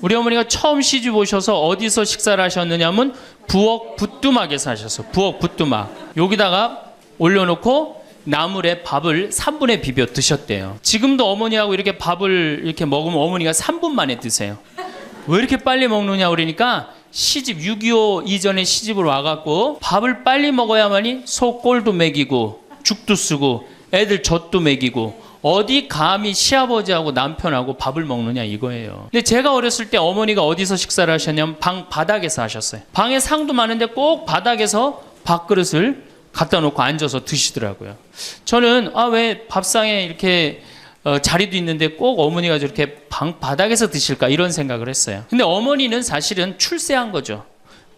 우리 어머니가 처음 시집 오셔서 어디서 식사를 하셨느냐면 부엌 부뚜막에서 하셨어요. 부엌 부뚜막. 여기다가 올려놓고 나물에 밥을 3분에 비벼 드셨대요. 지금도 어머니하고 이렇게 밥을 이렇게 먹으면 어머니가 3분 만에 드세요. 왜 이렇게 빨리 먹느냐 그러니까 시집 6.25 이전에 시집을 와갖고 밥을 빨리 먹어야만이 소 꼴도 먹이고 죽도 쓰고 애들 젖도 먹이고 어디 감히 시아버지하고 남편하고 밥을 먹느냐 이거예요. 근데 제가 어렸을 때 어머니가 어디서 식사를 하셨냐면 방 바닥에서 하셨어요. 방에 상도 많은데 꼭 바닥에서 밥그릇을 갖다 놓고 앉아서 드시더라고요. 저는 왜 밥상에 이렇게 자리도 있는데 꼭 어머니가 저렇게 방 바닥에서 드실까 이런 생각을 했어요. 근데 어머니는 사실은 출세한 거죠.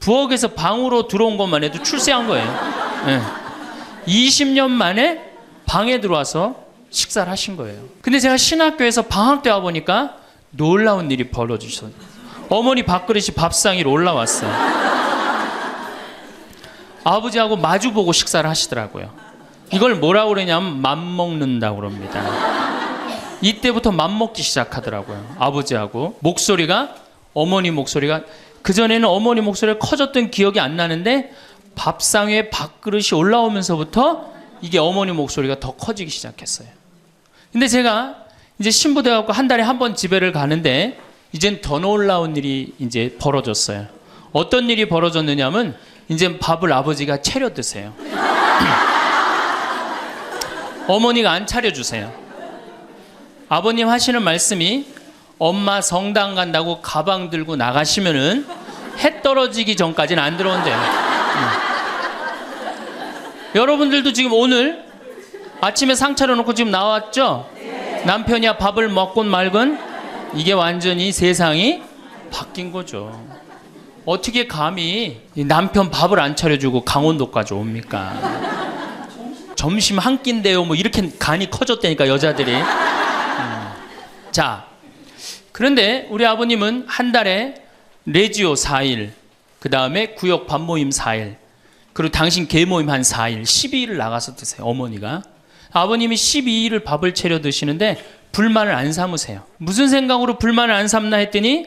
부엌에서 방으로 들어온 것만 해도 출세한 거예요. 네. 20년 만에 방에 들어와서 식사를 하신 거예요. 근데 제가 신학교에서 방학 때 와보니까 놀라운 일이 벌어지셨어요. 어머니 밥그릇이 밥상 위로 올라왔어요. 아버지하고 마주보고 식사를 하시더라고요. 이걸 뭐라고 그러냐면 맘먹는다고 그럽니다. 이때부터 맘먹기 시작하더라고요. 아버지하고 목소리가 어머니 목소리가 그전에는 어머니 목소리가 커졌던 기억이 안 나는데 밥상 위에 밥그릇이 올라오면서부터 이게 어머니 목소리가 더 커지기 시작했어요. 근데 제가 이제 신부돼 갖고 한 달에 한 번 집에를 가는데 이젠 더 놀라운 일이 이제 벌어졌어요. 어떤 일이 벌어졌느냐면 이제 밥을 아버지가 차려 드세요. 어머니가 안 차려 주세요. 아버님 하시는 말씀이 엄마 성당 간다고 가방 들고 나가시면은 해 떨어지기 전까지는 안 들어온대요. 여러분들도 지금 오늘 아침에 상 차려놓고 지금 나왔죠? 남편이야 밥을 먹곤 말건 이게 완전히 세상이 바뀐 거죠. 어떻게 감히 남편 밥을 안 차려주고 강원도까지 옵니까? 점심 한 끼인데요. 뭐 이렇게 간이 커졌다니까 여자들이. 자, 그런데 우리 아버님은 한 달에 레지오 4일, 그 다음에 구역 밥모임 4일, 그리고 당신 개모임 한 4일, 12일을 나가서 드세요. 어머니가. 아버님이 12일을 밥을 차려 드시는데 불만을 안 삼으세요. 무슨 생각으로 불만을 안 삼나 했더니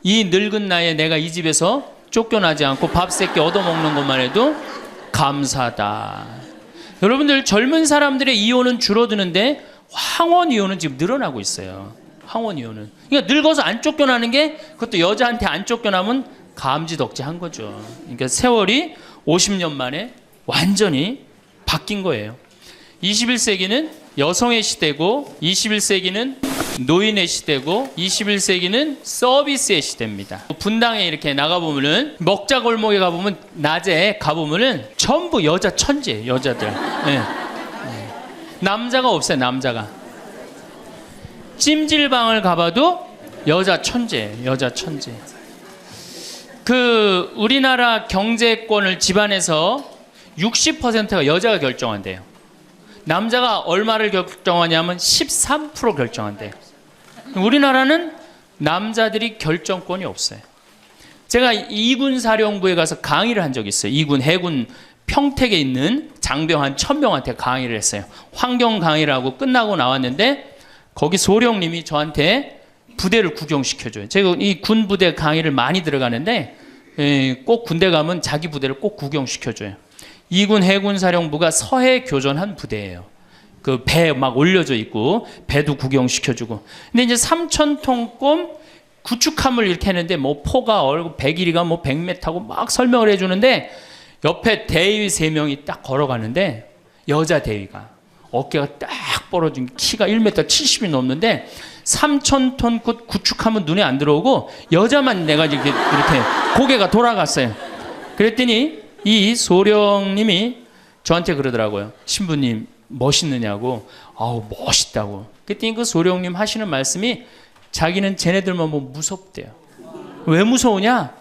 이 늙은 나이에 내가 이 집에서 쫓겨나지 않고 밥 세끼 얻어먹는 것만 해도 감사하다. 여러분들 젊은 사람들의 이혼은 줄어드는데 황혼 이혼은 지금 늘어나고 있어요. 황혼 이혼은. 그러니까 늙어서 안 쫓겨나는 게 그것도 여자한테 안 쫓겨나면 감지덕지한 거죠. 그러니까 세월이 50년 만에 완전히 바뀐 거예요. 21세기는 여성의 시대고 21세기는 노인의 시대고 21세기는 서비스의 시대입니다. 분당에 이렇게 나가보면은 먹자골목에 가보면 낮에 가보면은 전부 여자 천지예요. 여자들. 네. 남자가 없어요. 남자가. 찜질방을 가봐도 여자 천재예요. 여자 천재. 그 우리나라 경제권을 집안에서 60%가 여자가 결정한대요. 남자가 얼마를 결정하냐면 13% 결정한대요. 우리나라는 남자들이 결정권이 없어요. 제가 이군 사령부에 가서 강의를 한 적이 있어요. 이군 해군 평택에 있는 장병 한 1000명한테 강의를 했어요. 환경 강의를 하고 끝나고 나왔는데 거기 소령님이 저한테 부대를 구경시켜줘요. 제가 이 군 부대 강의를 많이 들어가는데 꼭 군대 가면 자기 부대를 꼭 구경시켜줘요. 이군 해군 사령부가 서해 교전한 부대예요. 그 배 막 올려져 있고 배도 구경시켜주고. 근데 이제 3000톤급 구축함을 이렇게 했는데 뭐 포가 배 길이가 뭐 100m고 막 설명을 해주는데 옆에 대위 3명이 딱 걸어가는데 여자 대위가 어깨가 딱 벌어진 키가 1m 70이 넘는데 3000톤급 구축함은 눈에 안 들어오고 여자만 내가 이렇게 고개가 돌아갔어요. 그랬더니 이 소령님이 저한테 그러더라고요. 신부님 멋있느냐고. 아우 멋있다고. 그랬더니 그 소령님 하시는 말씀이 자기는 쟤네들만 보면 무섭대요. 왜 무서우냐?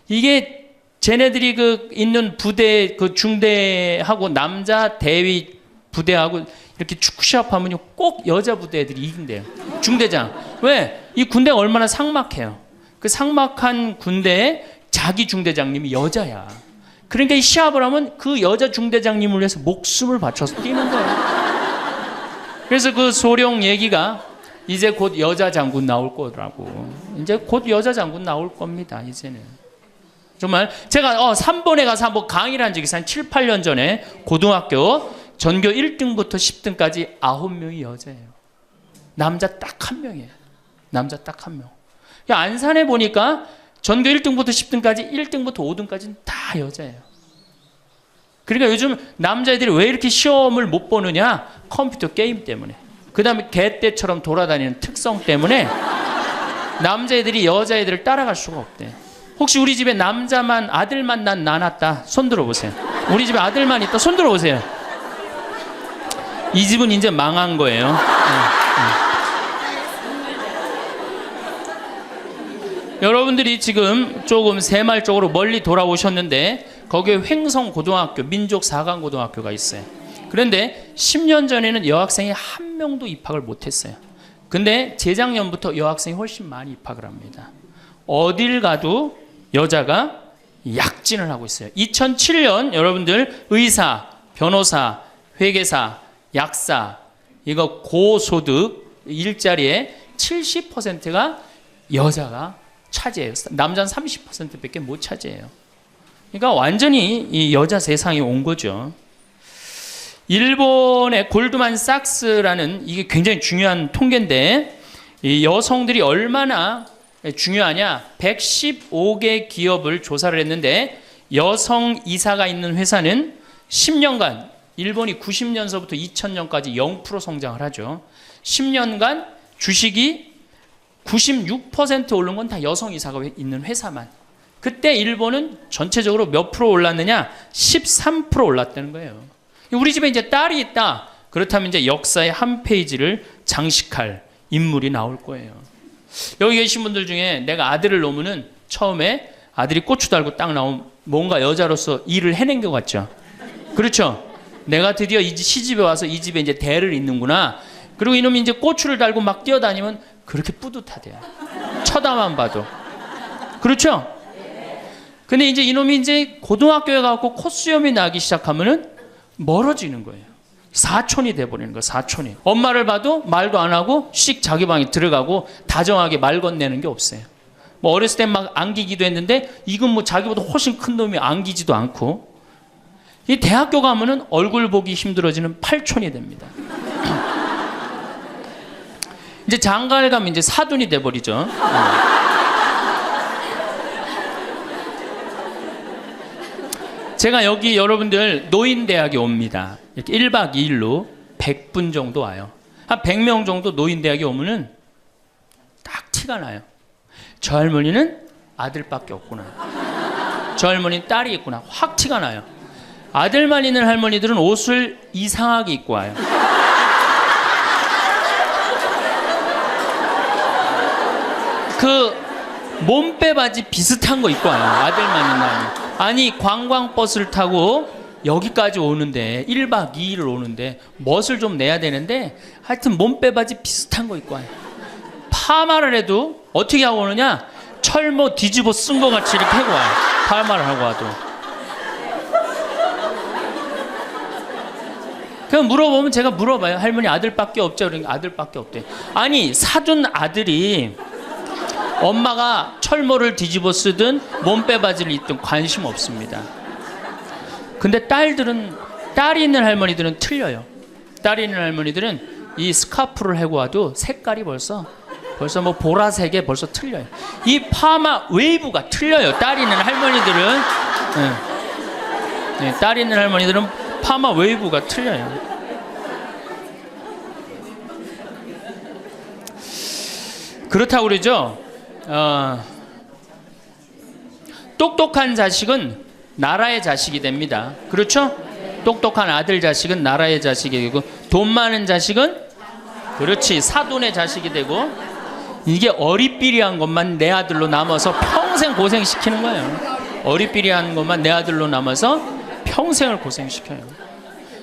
이게 쟤네들이 그 있는 부대 그 중대하고 남자 대위 부대하고 이렇게 축구 시합하면요 꼭 여자 부대 애들이 이긴대요. 중대장. 왜? 이 군대가 얼마나 삭막해요. 그 삭막한 군대에 자기 중대장님이 여자야. 그러니까 이 시합을 하면 그 여자 중대장님을 위해서 목숨을 바쳐서 뛰는 거예요. 그래서 그 소령 얘기가 이제 곧 여자 장군 나올 거라고. 이제 곧 여자 장군 나올 겁니다. 이제는. 정말 제가 3번에 가서 한번 강의를 한 적이 있어요. 한 7, 8년 전에 고등학교 전교 1등부터 10등까지 9명이 여자예요. 남자 딱 1명이에요. 남자 딱 1명. 안산에 보니까 전교 1등부터 10등까지 1등부터 5등까지는 다 여자예요. 그러니까 요즘 남자애들이 왜 이렇게 시험을 못 보느냐? 컴퓨터 게임 때문에. 그 다음에 개떼처럼 돌아다니는 특성 때문에 남자애들이 여자애들을 따라갈 수가 없대. 혹시 우리 집에 남자만 아들만 낳았다 손 들어보세요. 우리 집에 아들만 있다 손 들어보세요. 이 집은 이제 망한 거예요. 여러분들이 지금 조금 새마을 쪽으로 멀리 돌아오셨는데 거기에 횡성고등학교, 민족4강고등학교가 있어요. 그런데 10년 전에는 여학생이 한 명도 입학을 못했어요. 근데 재작년부터 여학생이 훨씬 많이 입학을 합니다. 어딜 가도 여자가 약진을 하고 있어요. 2007년 여러분들 의사, 변호사, 회계사, 약사, 이거 고소득 일자리에 70%가 여자가 차지해요. 남자는 30%밖에 못 차지해요. 그러니까 완전히 이 여자 세상이 온 거죠. 일본의 골드만삭스라는 이게 굉장히 중요한 통계인데 이 여성들이 얼마나 중요하냐? 115개 기업을 조사를 했는데 여성 이사가 있는 회사는 10년간 일본이 90년서부터 2000년까지 0% 성장을 하죠. 10년간 주식이 96% 오른 건 다 여성 이사가 있는 회사만. 그때 일본은 전체적으로 몇 프로 올랐느냐? 13% 올랐다는 거예요. 우리 집에 이제 딸이 있다. 그렇다면 이제 역사의 한 페이지를 장식할 인물이 나올 거예요. 여기 계신 분들 중에 내가 아들을 놓으면은 처음에 아들이 고추 달고 딱 나오면 뭔가 여자로서 일을 해낸 것 같죠? 그렇죠? 내가 드디어 이 시집에 와서 이 집에 이제 대를 잇는구나. 그리고 이놈이 이제 고추를 달고 막 뛰어다니면 그렇게 뿌듯하대요. 쳐다만 봐도. 그렇죠? 근데 이제 이놈이 이제 고등학교에 가고 콧수염이 나기 시작하면은 멀어지는 거예요. 사촌이 돼버리는 거예요. 사촌이. 엄마를 봐도 말도 안 하고 씩 자기 방에 들어가고 다정하게 말 건네는 게 없어요. 뭐 어렸을 땐 막 안기기도 했는데 이건 뭐 자기보다 훨씬 큰 놈이 안기지도 않고 이 대학교 가면은 얼굴 보기 힘들어지는 팔촌이 됩니다. 이제 장가를 가면 이제 사돈이 돼버리죠. 제가 여기 여러분들 노인대학에 옵니다. 이렇게 1박 2일로 100분 정도 와요. 한 100명 정도 노인대학에 오면은 딱 티가 나요. 저 할머니는 아들밖에 없구나. 저 할머니는 딸이 있구나. 확 티가 나요. 아들만 있는 할머니들은 옷을 이상하게 입고 와요. 그 몸빼 바지 비슷한 거 입고 와요. 아들만 있는 할머니. 아니 관광버스를 타고 여기까지 오는데 1박 2일을 오는데 멋을 좀 내야 되는데 하여튼 몸빼 바지 비슷한 거 입고 와요. 파마를 해도 어떻게 하고 오느냐? 철모 뒤집어 쓴 거 같이 이렇게 하고 와요. 파마를 하고 와도. 그럼 물어보면 제가 물어봐요. 할머니 아들밖에 없죠? 그러니까 아들밖에 없대. 아니 사둔 아들이 엄마가 철모를 뒤집어 쓰든 몸빼 바지를 입든 관심 없습니다. 근데 딸이 있는 할머니들은 틀려요. 딸이 있는 할머니들은 이 스카프를 하고 와도 색깔이 벌써 뭐 보라색에 벌써 틀려요. 이 파마 웨이브가 틀려요. 딸이 있는 할머니들은 네, 딸이 있는 할머니들은 파마 웨이브가 틀려요. 그렇다고 그러죠. 똑똑한 자식은 나라의 자식이 됩니다. 그렇죠? 똑똑한 아들 자식은 나라의 자식이 되고 돈 많은 자식은 그렇지 사돈의 자식이 되고 이게 어리삐리한 것만 내 아들로 남아서 평생 고생시키는 거예요. 어리삐리한 것만 내 아들로 남아서 평생을 고생시켜요.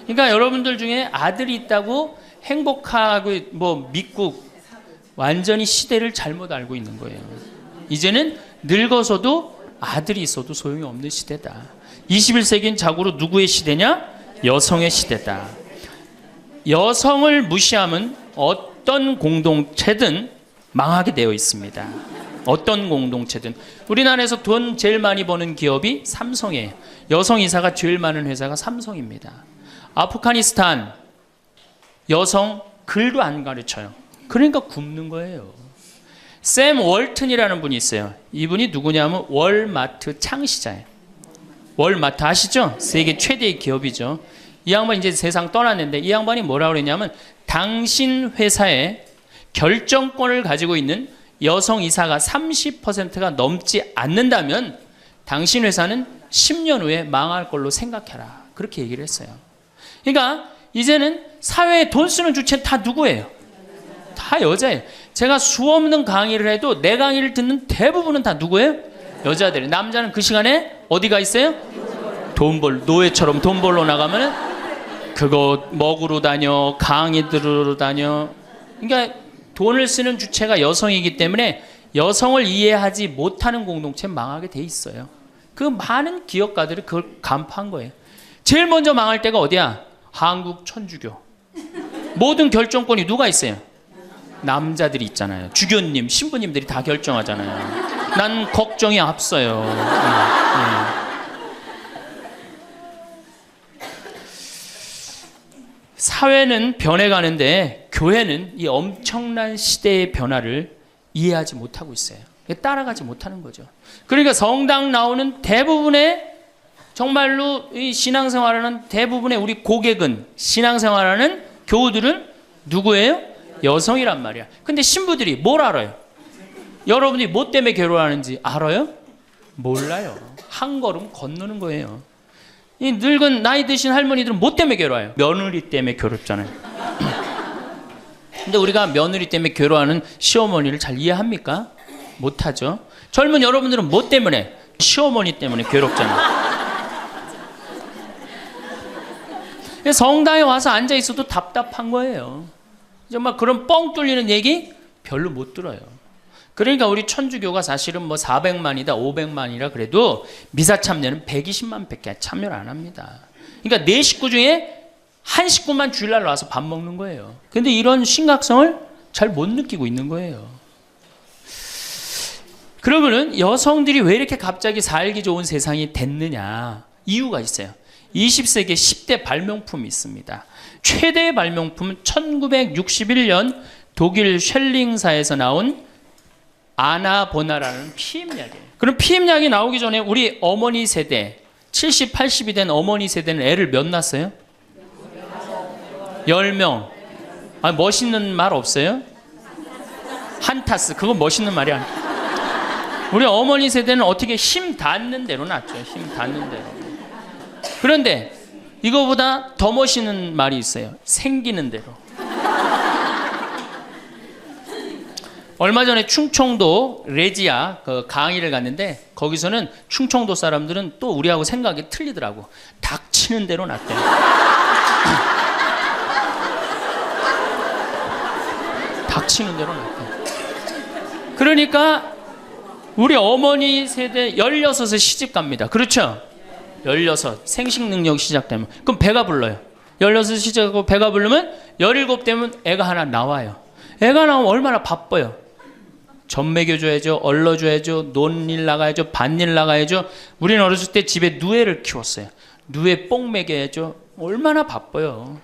그러니까 여러분들 중에 아들이 있다고 행복하고 뭐 믿고 완전히 시대를 잘못 알고 있는 거예요. 이제는 늙어서도 아들이 있어도 소용이 없는 시대다. 21세기는 자고로 누구의 시대냐? 여성의 시대다. 여성을 무시하면 어떤 공동체든 망하게 되어 있습니다. 어떤 공동체든. 우리나라에서 돈 제일 많이 버는 기업이 삼성이에요. 여성 이사가 제일 많은 회사가 삼성입니다. 아프가니스탄 여성 글도 안 가르쳐요. 그러니까 굶는 거예요. 샘 월튼이라는 분이 있어요. 이분이 누구냐면 월마트 창시자예요. 월마트 아시죠? 세계 최대의 기업이죠. 이 양반이 이제 세상 떠났는데 이 양반이 뭐라고 그랬냐면 당신 회사에 결정권을 가지고 있는 여성 이사가 30%가 넘지 않는다면 당신 회사는 10년 후에 망할 걸로 생각해라. 그렇게 얘기를 했어요. 그러니까 이제는 사회에 돈 쓰는 주체는 다 누구예요? 다 여자예요. 제가 수없는 강의를 해도 내 강의를 듣는 대부분은 다 누구예요? 여자들이에요. 남자는 그 시간에 어디가 있어요? 노예처럼 돈 벌러 나가면은 그거 먹으러 다녀, 강의 들으러 다녀. 그러니까 돈을 쓰는 주체가 여성이기 때문에 여성을 이해하지 못하는 공동체 망하게 돼 있어요. 그 많은 기업가들이 그걸 간파한 거예요. 제일 먼저 망할 때가 어디야? 한국 천주교. 모든 결정권이 누가 있어요? 남자들이 있잖아요. 주교님, 신부님들이 다 결정하잖아요. 난 걱정이 앞서요. 사회는 변해가는데 교회는 이 엄청난 시대의 변화를 이해하지 못하고 있어요. 따라가지 못하는 거죠. 그러니까 성당 나오는 대부분의 정말로 이 신앙생활하는 대부분의 우리 고객은 신앙생활하는 교우들은 누구예요? 여성이란 말이야. 근데 신부들이 뭘 알아요? 여러분이 뭐 때문에 괴로워하는지 알아요? 몰라요. 한 걸음 건너는 거예요. 이 늙은 나이 드신 할머니들은 뭐 때문에 괴로워요? 며느리 때문에 괴롭잖아요. 근데 우리가 며느리 때문에 괴로워하는 시어머니를 잘 이해합니까? 못하죠. 젊은 여러분들은 뭐 때문에? 시어머니 때문에 괴롭잖아요. 성당에 와서 앉아 있어도 답답한 거예요. 정말 그런 뻥 뚫리는 얘기 별로 못 들어요. 그러니까 우리 천주교가 사실은 뭐 400만이다 500만이라 그래도 미사 참여는 120만 밖에 참여를 안 합니다. 그러니까 내 식구 중에 한 식구만 주일날 와서 밥 먹는 거예요. 근데 이런 심각성을 잘 못 느끼고 있는 거예요. 그러면은 여성들이 왜 이렇게 갑자기 살기 좋은 세상이 됐느냐? 이유가 있어요. 20세기 10대 발명품이 있습니다. 최대의 발명품은 1961년 독일 쉘링사에서 나온 아나보나라는 피임약이에요. 그럼 피임약이 나오기 전에 우리 어머니 세대 70, 80이 된 어머니 세대는 애를 몇 낳았어요? 10명. 아, 멋있는 말 없어요? 한타스. 그건 멋있는 말이 아니야. 우리 어머니 세대는 어떻게 힘 닿는 대로 낳죠. 힘 닿는 대로. 그런데 이거보다 더 멋있는 말이 있어요. 생기는 대로. 얼마 전에 충청도 레지아 그 강의를 갔는데 거기서는 충청도 사람들은 또 우리하고 생각이 틀리더라고. 닥치는 대로 낳대요. 닥치는 대로 낳대요. 그러니까 우리 어머니 세대 16에 시집 갑니다. 그렇죠? 16 생식 능력 시작되면 그럼 배가 불러요. 16 시작하고 배가 부르면 17 되면 애가 하나 나와요. 애가 나오면 얼마나 바빠요. 젖 먹여줘야죠. 얼러줘야죠. 논일 나가야죠. 밭일 나가야죠. 우리는 어렸을 때 집에 누에를 키웠어요. 누에 뽕 먹여야죠. 얼마나 바빠요.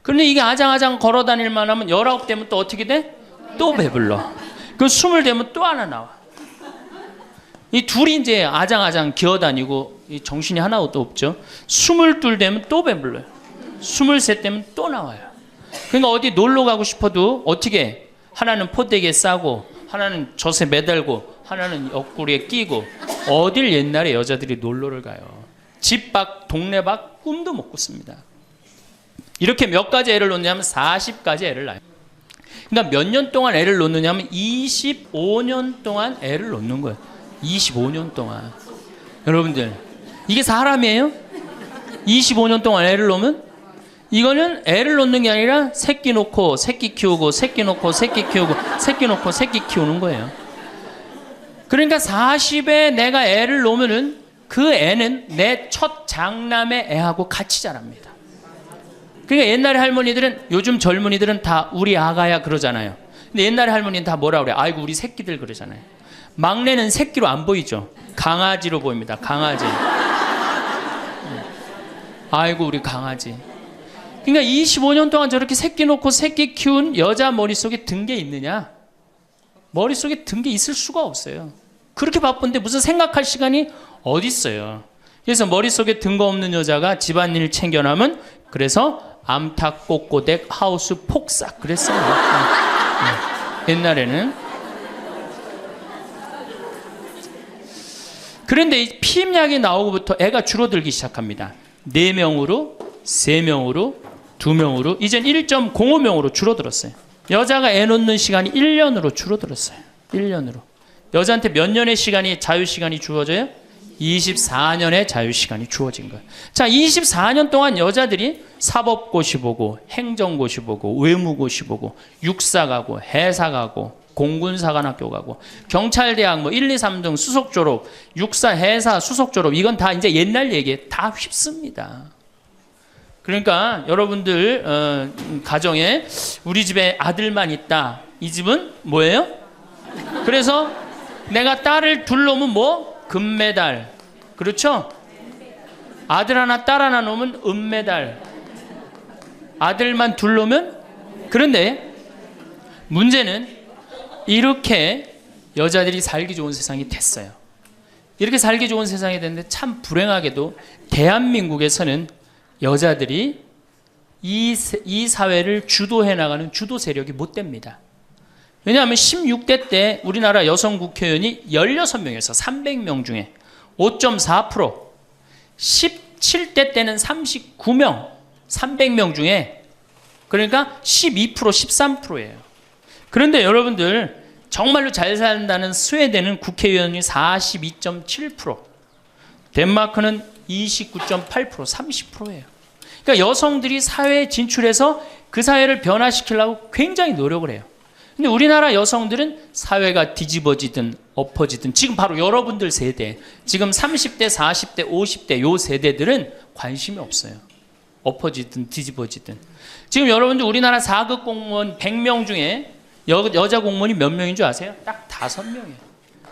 그런데 이게 아장아장 걸어다닐만 하면 19 되면 또 어떻게 돼? 또 배불러. 그 20 되면 또 하나 나와. 이 둘이 이제 아장아장 기어다니고 정신이 하나도 없죠. 22 되면 또 배불러요. 23 되면 또 나와요. 그러니까 어디 놀러 가고 싶어도 어떻게 하나는 포대기에 싸고 하나는 젖에 매달고 하나는 옆구리에 끼고 어딜 옛날에 여자들이 놀러를 가요. 집 밖 동네 밖 꿈도 못 꿨습니다. 이렇게 몇 가지 애를 놓냐면 40가지 애를 낳아요. 그러니까 몇 년 동안 애를 놓느냐면 25년 동안 애를 놓는 거예요. 25년 동안. 여러분들 이게 사람이에요? 25년 동안 애를 놓으면 이거는 애를 놓는 게 아니라 새끼 놓고 새끼 키우고 새끼 놓고 새끼 키우고 새끼 놓고 새끼 키우는 거예요. 그러니까 40에 내가 애를 놓으면은 그 애는 내 첫 장남의 애하고 같이 자랍니다. 그러니까 옛날에 할머니들은, 요즘 젊은이들은 다 우리 아가야 그러잖아요. 근데 옛날에 할머니는 다 뭐라 그래? 아이고 우리 새끼들 그러잖아요. 막내는 새끼로 안 보이죠. 강아지로 보입니다. 강아지. 아이고 우리 강아지. 그러니까 25년 동안 저렇게 새끼 놓고 새끼 키운 여자 머릿속에 든 게 있느냐? 머릿속에 든 게 있을 수가 없어요. 그렇게 바쁜데 무슨 생각할 시간이 어디 있어요. 그래서 머릿속에 든 거 없는 여자가 집안일 챙겨나면, 그래서 암탉 꼬꼬댁 하우스 폭삭 그랬어요. 옛날에는. 그런데 이 피임약이 나오고부터 애가 줄어들기 시작합니다. 4명으로, 3명으로, 2명으로, 이젠 1.05명으로 줄어들었어요. 여자가 애 놓는 시간이 1년으로 줄어들었어요. 1년으로. 여자한테 몇 년의 시간이, 자유시간이 주어져요? 24년의 자유시간이 주어진 거예요. 자, 24년 동안 여자들이 사법고시 보고, 행정고시 보고, 외무고시 보고, 육사 가고, 해사 가고, 공군사관학교 가고, 경찰대학 뭐 1, 2, 3등 수석 졸업, 육사, 해사, 수석 졸업, 이건 다 이제 옛날 얘기에 다 휩습니다. 그러니까 여러분들 가정에 우리 집에 아들만 있다. 이 집은 뭐예요? 그래서 내가 딸을 둘 놓으면 뭐? 금메달. 그렇죠? 아들 하나 딸 하나 놓으면 은메달. 아들만 둘 놓으면. 그런데 문제는 이렇게 여자들이 살기 좋은 세상이 됐어요. 이렇게 살기 좋은 세상이 됐는데 참 불행하게도 대한민국에서는 여자들이 이 사회를 주도해 나가는 주도 세력이 못 됩니다. 왜냐하면 16대 때 우리나라 여성 국회의원이 16명에서 300명 중에 5.4%, 17대 때는 39명, 300명 중에, 그러니까 12%, 13%예요. 그런데 여러분들 정말로 잘 산다는 스웨덴은 국회의원이 42.7%, 덴마크는 29.8%, 30%예요. 그러니까 여성들이 사회에 진출해서 그 사회를 변화시키려고 굉장히 노력을 해요. 근데 우리나라 여성들은 사회가 뒤집어지든 엎어지든, 지금 바로 여러분들 세대, 지금 30대, 40대, 50대 요 세대들은 관심이 없어요. 엎어지든 뒤집어지든. 지금 여러분들 우리나라 4급 공무원 100명 중에 여자 공무원이 몇 명인 줄 아세요? 딱 5명이에요.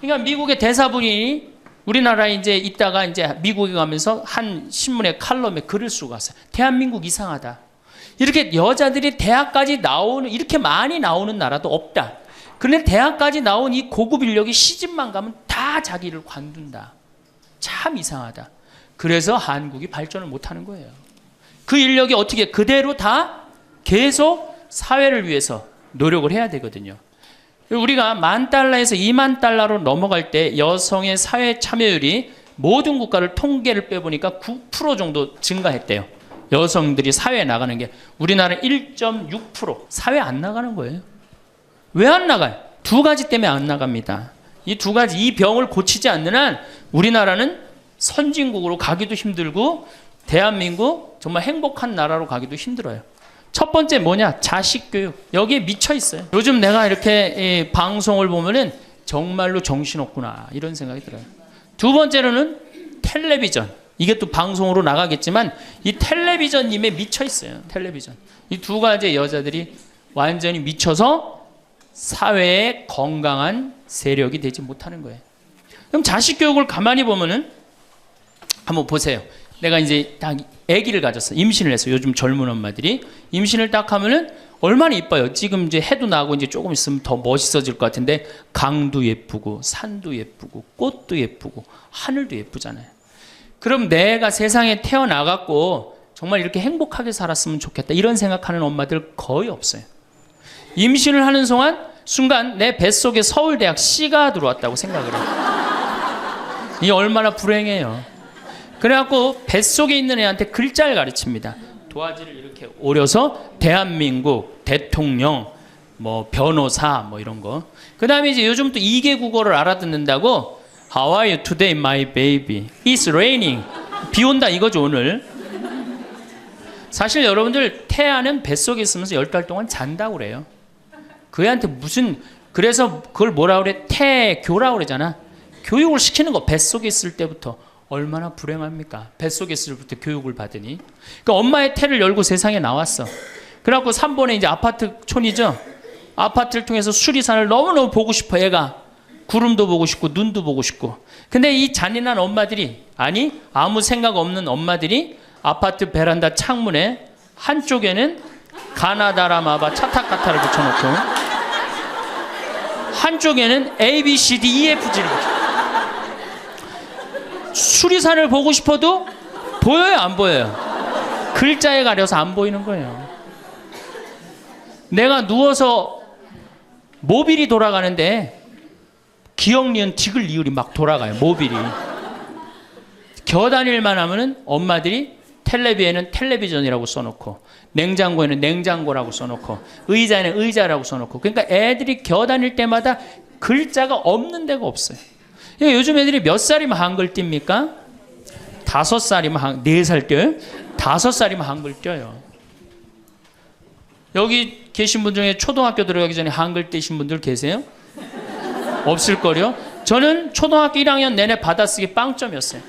그러니까 미국의 대사분이 우리나라에 이제 있다가 이제 미국에 가면서 한 신문의 칼럼에 글을 쓰고 갔어요. 대한민국 이상하다. 이렇게 여자들이 대학까지 나오는, 이렇게 많이 나오는 나라도 없다. 그런데 대학까지 나온 이 고급 인력이 시집만 가면 다 자기를 관둔다. 참 이상하다. 그래서 한국이 발전을 못하는 거예요. 그 인력이 어떻게 그대로 다 계속 사회를 위해서 노력을 해야 되거든요. 우리가 $10,000에서 $20,000로 넘어갈 때 여성의 사회 참여율이 모든 국가를 통계를 빼보니까 9% 정도 증가했대요. 여성들이 사회에 나가는 게. 우리나라는 1.6%. 사회 안 나가는 거예요. 왜 안 나가요? 2가지 때문에 안 나갑니다. 이 2가지, 이 병을 고치지 않는 한 우리나라는 선진국으로 가기도 힘들고 대한민국 정말 행복한 나라로 가기도 힘들어요. 첫 번째 뭐냐? 자식 교육. 여기에 미쳐 있어요. 요즘 내가 이렇게 방송을 보면은 정말로 정신없구나 이런 생각이 들어요. 두 번째로는 텔레비전. 이게 또 방송으로 나가겠지만 이 텔레비전님에 미쳐 있어요. 텔레비전. 이 2가지 여자들이 완전히 미쳐서 사회에 건강한 세력이 되지 못하는 거예요. 그럼 자식 교육을 가만히 보면은 한번 보세요. 내가 이제 딱 아기를 가졌어. 임신을 했어. 요즘 젊은 엄마들이 임신을 딱 하면은 얼마나 이뻐요. 지금 이제 해도 나고 이제 조금 있으면 더 멋있어질 것 같은데 강도 예쁘고 산도 예쁘고 꽃도 예쁘고 하늘도 예쁘잖아요. 그럼 내가 세상에 태어나갖고 정말 이렇게 행복하게 살았으면 좋겠다 이런 생각하는 엄마들 거의 없어요. 임신을 하는 순간 내 뱃속에 서울대학 C가 들어왔다고 생각을 해요. 이게 얼마나 불행해요. 그래갖고 뱃속에 있는 애한테 글자를 가르칩니다. 도화지를 이렇게 오려서 대한민국, 대통령, 뭐 변호사 뭐 이런 거. 그 다음에 이제 요즘 또 2개 국어를 알아듣는다고 How are you today, my baby? It's raining. 비 온다 이거죠 오늘. 사실 여러분들 태아는 뱃속에 있으면서 10달 동안 잔다고 그래요. 그 애한테 무슨, 그래서 그걸 뭐라 그래? 태교라고 그러잖아. 교육을 시키는 거 뱃속에 있을 때부터. 얼마나 불행합니까? 뱃속에 있을 때부터 교육을 받으니. 그러니까 엄마의 태를 열고 세상에 나왔어. 그래갖고 3번에 이제 아파트촌이죠. 아파트를 통해서 수리산을 너무너무 보고 싶어. 얘가 구름도 보고 싶고 눈도 보고 싶고. 근데 이 잔인한 엄마들이, 아니 아무 생각 없는 엄마들이 아파트 베란다 창문에 한쪽에는 가나다라마바 차타카타를 붙여놓고 한쪽에는 A, B, C, D, E, F, G를 붙여. 수리산을 보고 싶어도 보여요, 안 보여요? 글자에 가려서 안 보이는 거예요. 내가 누워서 모빌이 돌아가는데 기역, 니은, 디귿, 리을이 막 돌아가요. 모빌이. 겨다닐만 하면은 엄마들이 텔레비에는 텔레비전이라고 써놓고 냉장고에는 냉장고라고 써놓고 의자에는 의자라고 써놓고. 그러니까 애들이 겨다닐 때마다 글자가 없는 데가 없어요. 그러니까 요즘 애들이 몇 살이면 한글 띱니까? 5살이면 4살 띄어요? 5살이면 한글 띄어요. 여기 계신 분 중에 초등학교 들어가기 전에 한글 띄신 분들 계세요? 없을걸요? 저는 초등학교 1학년 내내 받아쓰기 빵점이었어요.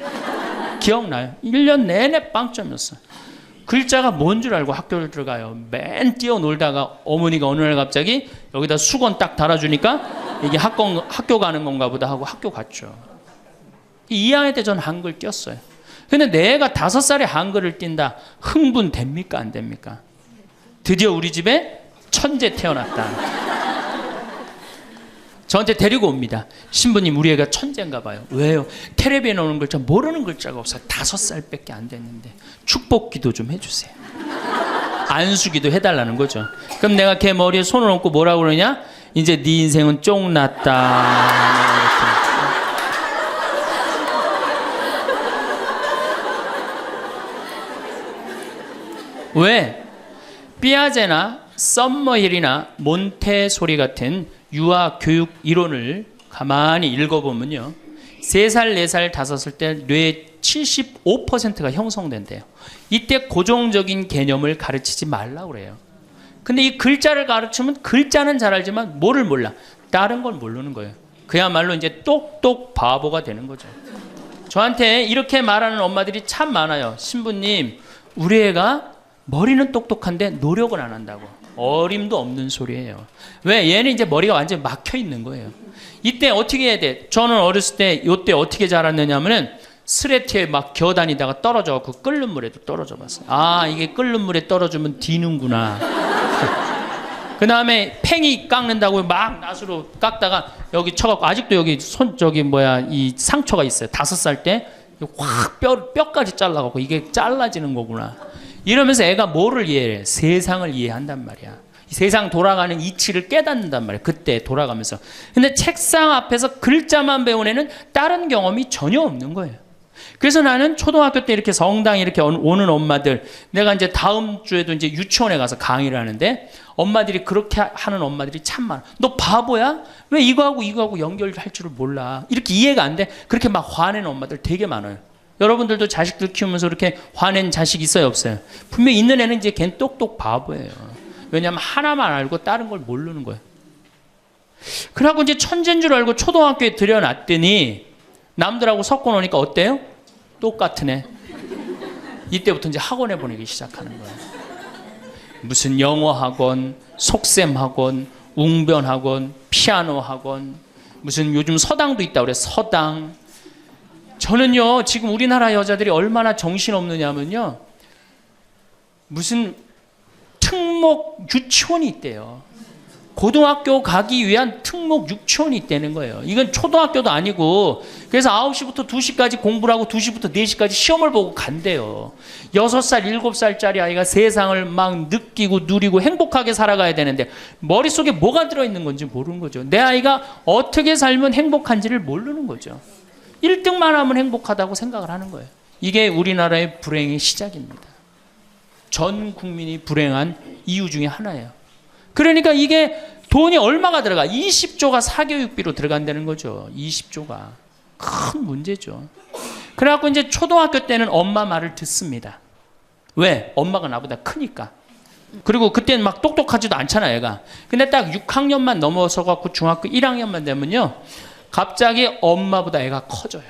기억나요? 1년 내내 빵점이었어요. 글자가 뭔 줄 알고 학교를 들어가요. 맨 뛰어놀다가 어머니가 어느 날 갑자기 여기다 수건 딱 달아주니까 이게 학교 가는 건가 보다 하고 학교 갔죠. 2학년 때 전 한글 띄었어요. 근데 내가 5살에 한글을 띈다. 흥분됩니까? 안 됩니까? 드디어 우리 집에 천재 태어났다. 저한테 데리고 옵니다. 신부님, 우리 애가 천재인가 봐요. 왜요? 텔레비에 나오는 글자 모르는 글자가 없어요. 5살밖에 안 됐는데 축복기도 좀 해주세요. 안수기도 해달라는 거죠. 그럼 내가 걔 머리에 손을 얹고 뭐라고 그러냐? 이제 네 인생은 쫑났다. 왜? 피아제나 썸머힐이나 몬테소리 같은 유아 교육 이론을 가만히 읽어보면요, 3살, 4살, 5살 때 뇌의 75%가 형성된대요. 이때 고정적인 개념을 가르치지 말라고 그래요. 근데 이 글자를 가르치면 글자는 잘 알지만 뭐를 몰라? 다른 걸 모르는 거예요. 그야말로 이제 똑똑 바보가 되는 거죠. 저한테 이렇게 말하는 엄마들이 참 많아요. 신부님, 우리 애가 머리는 똑똑한데 노력을 안 한다고. 어림도 없는 소리예요. 왜? 얘는 이제 머리가 완전히 막혀 있는 거예요. 이때 어떻게 해야 돼? 저는 어렸을 때 이때 어떻게 자랐느냐면은 스레트에 막 겨다니다가 떨어져갖고 끓는 물에도 떨어져 봤어요. 아, 이게 끓는 물에 떨어지면 디는구나. 그 다음에 팽이 깎는다고 막 낫으로 깎다가 여기 쳐갖고 아직도 여기 이 상처가 있어요. 5살 때 확 뼈까지 잘라갖고 이게 잘라지는 거구나. 이러면서 애가 뭐를 이해해? 세상을 이해한단 말이야. 세상 돌아가는 이치를 깨닫는단 말이야. 그때 돌아가면서. 근데 책상 앞에서 글자만 배운 애는 다른 경험이 전혀 없는 거예요. 그래서 나는 초등학교 때 이렇게 성당에 이렇게 오는 엄마들, 내가 이제 다음 주에도 이제 유치원에 가서 강의를 하는데 엄마들이 그렇게 하는 엄마들이 참 많아. 너 바보야? 왜 이거하고 연결할 줄을 몰라? 이렇게 이해가 안 돼? 그렇게 막 화내는 엄마들 되게 많아요. 여러분들도 자식들 키우면서 이렇게 화낸 자식 있어요, 없어요? 분명히 있는 애는 이제 걔는 똑똑 바보예요. 왜냐하면 하나만 알고 다른 걸 모르는 거예요. 그러고 이제 천재인 줄 알고 초등학교에 들여놨더니 남들하고 섞어 놓으니까 어때요? 똑같은 애. 이때부터 이제 학원에 보내기 시작하는 거예요. 무슨 영어 학원, 속셈 학원, 웅변 학원, 피아노 학원, 무슨 요즘 서당도 있다고 그래. 서당. 저는요, 지금 우리나라 여자들이 얼마나 정신없느냐면요, 무슨 특목 유치원이 있대요. 고등학교 가기 위한 특목 유치원이 있다는 거예요. 이건 초등학교도 아니고, 그래서 9시부터 2시까지 공부를 하고 2시부터 4시까지 시험을 보고 간대요. 6살, 7살짜리 아이가 세상을 막 느끼고 누리고 행복하게 살아가야 되는데 머릿속에 뭐가 들어있는 건지 모르는 거죠. 내 아이가 어떻게 살면 행복한지를 모르는 거죠. 1등만 하면 행복하다고 생각을 하는 거예요. 이게 우리나라의 불행의 시작입니다. 전 국민이 불행한 이유 중에 하나예요. 그러니까 이게 돈이 얼마가 들어가? 20조가 사교육비로 들어간다는 거죠. 20조가. 큰 문제죠. 그래갖고 이제 초등학교 때는 엄마 말을 듣습니다. 왜? 엄마가 나보다 크니까. 그리고 그때는 막 똑똑하지도 않잖아, 얘가. 근데 딱 6학년만 넘어서 갖고 중학교 1학년만 되면요, 갑자기 엄마보다 애가 커져요.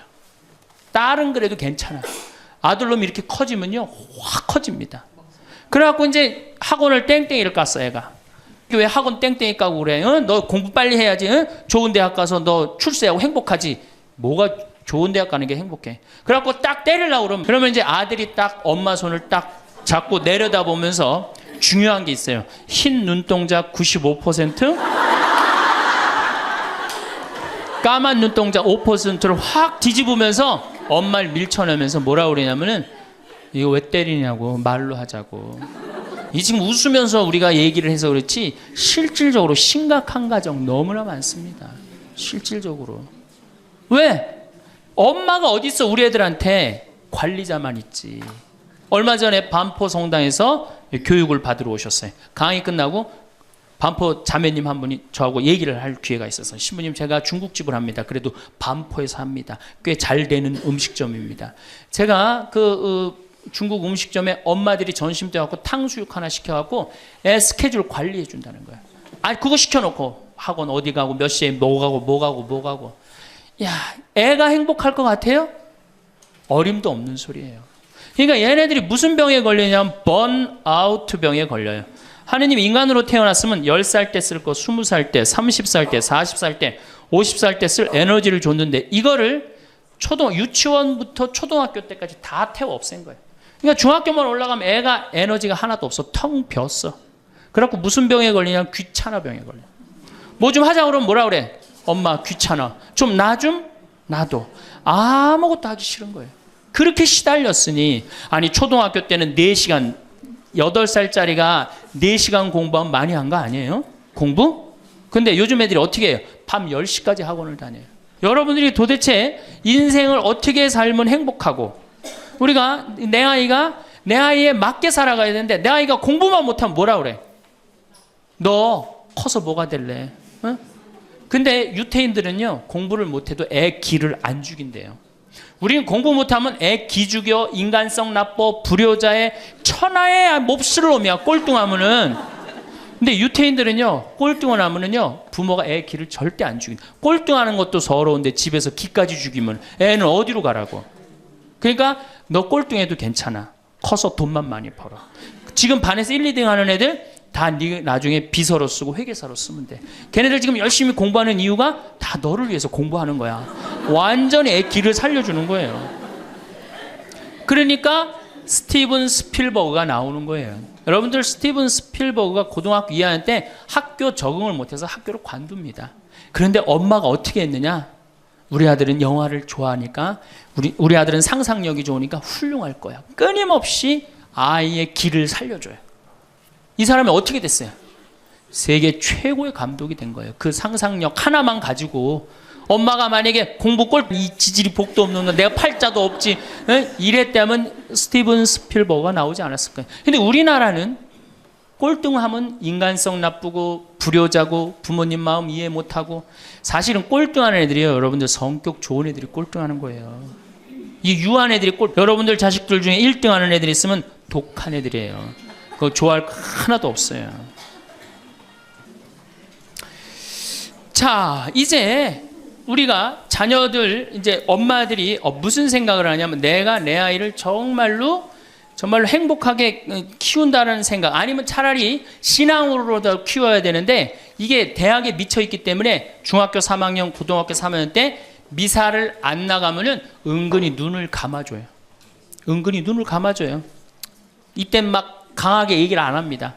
딸은 그래도 괜찮아. 아들놈이 이렇게 커지면요 확 커집니다. 그래갖고 이제 학원을 땡땡이를 깠어. 애가 왜 학원 땡땡이 까고 그래? 응? 너 공부 빨리 해야지. 응? 좋은 대학 가서 너 출세하고 행복하지. 뭐가 좋은 대학 가는 게 행복해. 그래갖고 딱 때리려고 그러면 이제 아들이 딱 엄마 손을 딱 잡고 내려다보면서 중요한 게 있어요. 흰 눈동자 95%, 까만 눈동자 5%를 확 뒤집으면서 엄마를 밀쳐내면서 뭐라고 그러냐면은 이거 왜 때리냐고 말로 하자고. 이 지금 웃으면서 우리가 얘기를 해서 그렇지 실질적으로 심각한 가정 너무나 많습니다. 실질적으로. 왜? 엄마가 어디 있어? 우리 애들한테 관리자만 있지. 얼마 전에 반포 성당에서 교육을 받으러 오셨어요. 강의 끝나고 반포 자매님 한 분이 저하고 얘기를 할 기회가 있어서 신부님 제가 중국집을 합니다. 그래도 반포에서 합니다. 꽤 잘 되는 음식점입니다. 제가 중국 음식점에 엄마들이 점심 때 갖고 탕수육 하나 시켜갖고 애 스케줄 관리해 준다는 거야. 아니 그거 시켜놓고 학원 어디 가고 몇 시에 뭐 가고. 야, 애가 행복할 것 같아요? 어림도 없는 소리예요. 그러니까 얘네들이 무슨 병에 걸리냐면 번아웃 병에 걸려요. 하느님 인간으로 태어났으면 10살 때 쓸 거 20살 때, 30살 때, 40살 때, 50살 때 쓸 에너지를 줬는데 이거를 유치원부터 초등학교 때까지 다 태워 없앤 거예요. 그러니까 중학교만 올라가면 애가 에너지가 하나도 없어. 텅 비었어. 그래갖고 무슨 병에 걸리냐면 귀찮아 병에 걸려. 뭐 좀 하자 그러면 뭐라 그래? 엄마 귀찮아. 좀 놔도. 아무것도 하기 싫은 거예요. 그렇게 시달렸으니 아니 초등학교 때는 4시간 8살짜리가 4시간 공부하면 많이 한 거 아니에요? 공부? 근데 요즘 애들이 어떻게 해요? 밤 10시까지 학원을 다녀요. 여러분들이 도대체 인생을 어떻게 살면 행복하고 우리가 내 아이에 맞게 살아가야 되는데 내 아이가 공부만 못하면 뭐라 그래? 너 커서 뭐가 될래? 어? 근데 유태인들은요 공부를 못해도 애 기를 안 죽인대요. 우리는 공부 못하면 애 기 죽여, 인간성 나빠, 불효자의 천하의 몹쓸 놈이야. 꼴뚱하면은. 근데 유태인들은요 꼴뚱하면은요 부모가 애 기를 절대 안 죽인. 꼴뚱하는 것도 서러운데 집에서 기까지 죽이면 애는 어디로 가라고. 그러니까 너 꼴뚱해도 괜찮아. 커서 돈만 많이 벌어. 지금 반에서 1, 2등 하는 애들 다 나중에 비서로 쓰고 회계사로 쓰면 돼. 걔네들 지금 열심히 공부하는 이유가 다 너를 위해서 공부하는 거야. 완전히 애 기를 살려주는 거예요. 그러니까 스티븐 스필버그가 나오는 거예요. 여러분들 스티븐 스필버그가 고등학교 2학년 때 학교 적응을 못해서 학교를 관둡니다. 그런데 엄마가 어떻게 했느냐? 우리 아들은 영화를 좋아하니까 우리 아들은 상상력이 좋으니까 훌륭할 거야. 끊임없이 아이의 기를 살려줘요. 이 사람이 어떻게 됐어요? 세계 최고의 감독이 된 거예요. 그 상상력 하나만 가지고 엄마가 만약에 공부 이 지질이 복도 없는 내가 팔자도 없지 이랬다면 스티븐 스필버그가 나오지 않았을 거예요. 근데 우리나라는 꼴등하면 인간성 나쁘고 불효자고 부모님 마음 이해 못하고 사실은 꼴등하는 애들이에요. 여러분들 성격 좋은 애들이 꼴등하는 거예요. 이 유한 애들이 여러분들 자식들 중에 1등하는 애들이 있으면 독한 애들이에요. 그거 좋아할 거 하나도 없어요. 자, 이제 우리가 자녀들 이제 엄마들이 무슨 생각을 하냐면 내가 내 아이를 정말로 행복하게 키운다는 생각 아니면 차라리 신앙으로도 키워야 되는데 이게 대학에 미쳐 있기 때문에 중학교 3학년, 고등학교 3학년 때 미사를 안 나가면은 은근히 눈을 감아줘요. 이때 막 강하게 얘기를 안 합니다.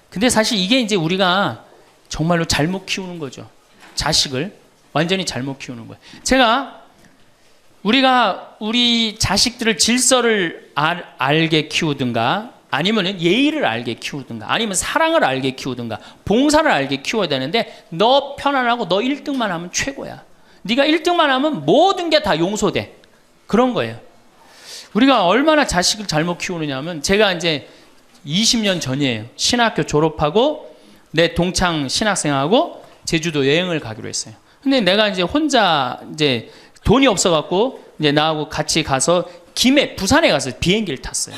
근데 사실 이게 이제 우리가 정말로 잘못 키우는 거죠. 자식을 완전히 잘못 키우는 거예요. 우리가 우리 자식들을 질서를 알게 키우든가 아니면 예의를 알게 키우든가 아니면 사랑을 알게 키우든가 봉사를 알게 키워야 되는데 너 편안하고 너 1등만 하면 최고야. 네가 1등만 하면 모든 게 다 용서돼. 그런 거예요. 우리가 얼마나 자식을 잘못 키우느냐 하면 제가 이제 20년 전이에요. 신학교 졸업하고 내 동창 신학생하고 제주도 여행을 가기로 했어요. 근데 내가 이제 혼자 이제 돈이 없어갖고 이제 나하고 같이 가서 부산에 가서 비행기를 탔어요.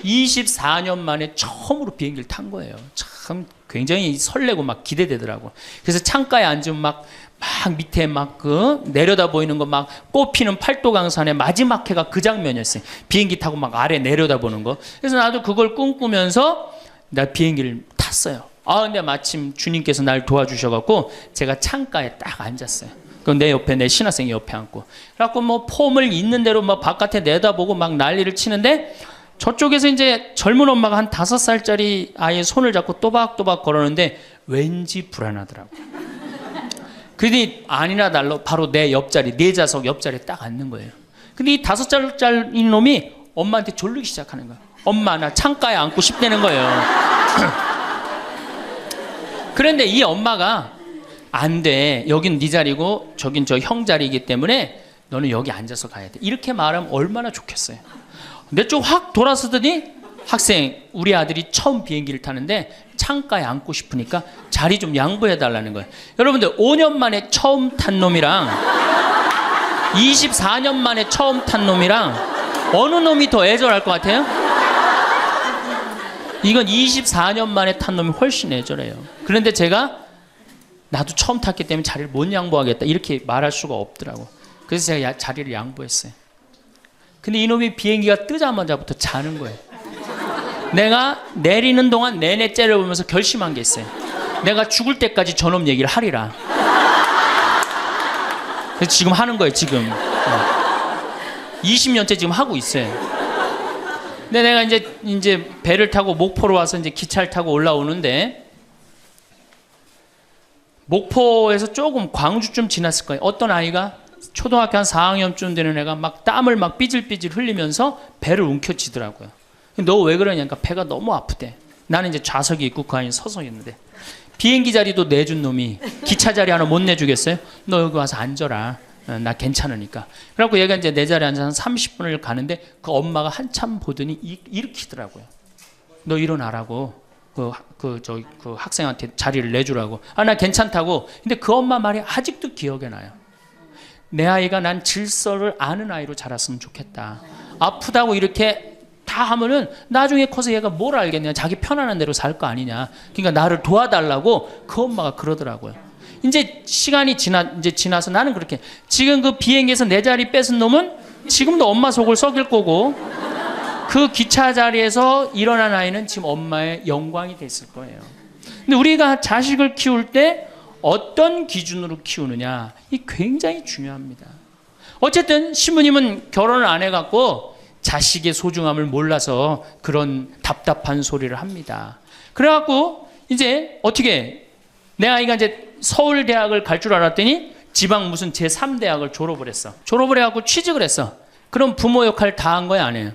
24년 만에 처음으로 비행기를 탄 거예요. 참 굉장히 설레고 막 기대되더라고. 그래서 창가에 앉으면 막 막 밑에 막 그 내려다 보이는 거 막 꽃피는 팔도강산의 마지막 해가 그 장면이었어요. 비행기 타고 막 아래 내려다 보는 거. 그래서 나도 그걸 꿈꾸면서 나 비행기를 탔어요. 근데 마침 주님께서 날 도와주셔갖고 제가 창가에 딱 앉았어요. 그럼 내 옆에 내 신학생이 옆에 앉고. 그래갖고 뭐 폼을 있는 대로 막 바깥에 내다보고 막 난리를 치는데 저쪽에서 이제 젊은 엄마가 한 5살짜리 아이의 손을 잡고 또박또박 걸었는데 왠지 불안하더라고. 그러니 아니나 달라 바로 내 옆자리, 내 좌석 옆자리에 딱 앉는 거예요. 근데 이 5살짜리 놈이 엄마한테 졸르기 시작하는 거야. 엄마, 나 창가에 앉고 싶다는 거예요. 그런데 이 엄마가 안 돼. 여긴 네 자리고 저긴 저 형 자리이기 때문에 너는 여기 앉아서 가야 돼. 이렇게 말하면 얼마나 좋겠어요. 내 쪽 확 돌아서더니 학생, 우리 아들이 처음 비행기를 타는데 창가에 앉고 싶으니까 자리 좀 양보해 달라는 거예요. 여러분들 5년 만에 처음 탄 놈이랑 24년 만에 처음 탄 놈이랑 어느 놈이 더 애절할 것 같아요? 이건 24년 만에 탄 놈이 훨씬 애절해요. 그런데 제가 나도 처음 탔기 때문에 자리를 못 양보하겠다 이렇게 말할 수가 없더라고. 그래서 제가 자리를 양보했어요. 근데 이놈이 비행기가 뜨자마자부터 자는 거예요. 내가 내리는 동안 내내 째려보면서 결심한 게 있어요. 내가 죽을 때까지 저놈 얘기를 하리라. 그래서 지금 하는 거예요. 지금 20년째 지금 하고 있어요. 근데 내가 이제 배를 타고 목포로 와서 이제 기차를 타고 올라오는데 목포에서 조금 광주쯤 지났을 거예요. 어떤 아이가 초등학교 한 4학년쯤 되는 애가 막 땀을 막 삐질삐질 흘리면서 배를 움켜쥐더라고요. 너 왜 그러냐니까 배가 너무 아프대. 나는 이제 좌석이 있고 그 아이는 서서 있는데 비행기 자리도 내준 놈이 기차 자리 하나 못 내주겠어요? 너 여기 와서 앉아라. 나 괜찮으니까. 그래갖고 얘가 이제 내 자리에 앉아서 한 30분을 가는데 그 엄마가 한참 보더니 일으키더라고요. 너 일어나라고. 그 학생한테 자리를 내주라고. 나 괜찮다고. 근데 그 엄마 말이 아직도 기억에 나요. 내 아이가 난 질서를 아는 아이로 자랐으면 좋겠다. 아프다고 이렇게 다 하면은 나중에 커서 얘가 뭘 알겠냐. 자기 편안한 대로 살 거 아니냐. 그러니까 나를 도와달라고 그 엄마가 그러더라고요. 이제 시간이 지나서 나는 그렇게 지금 그 비행기에서 내 자리 뺏은 놈은 지금도 엄마 속을 썩일 거고 그 기차 자리에서 일어난 아이는 지금 엄마의 영광이 됐을 거예요. 근데 우리가 자식을 키울 때 어떤 기준으로 키우느냐 이 굉장히 중요합니다. 어쨌든 신부님은 결혼을 안 해갖고 자식의 소중함을 몰라서 그런 답답한 소리를 합니다. 그래갖고 이제 어떻게 내 아이가 이제 서울대학을 갈 줄 알았더니 지방 무슨 제3대학을 졸업을 했어. 졸업을 해갖고 취직을 했어. 그럼 부모 역할 다 한 거야 안 해요?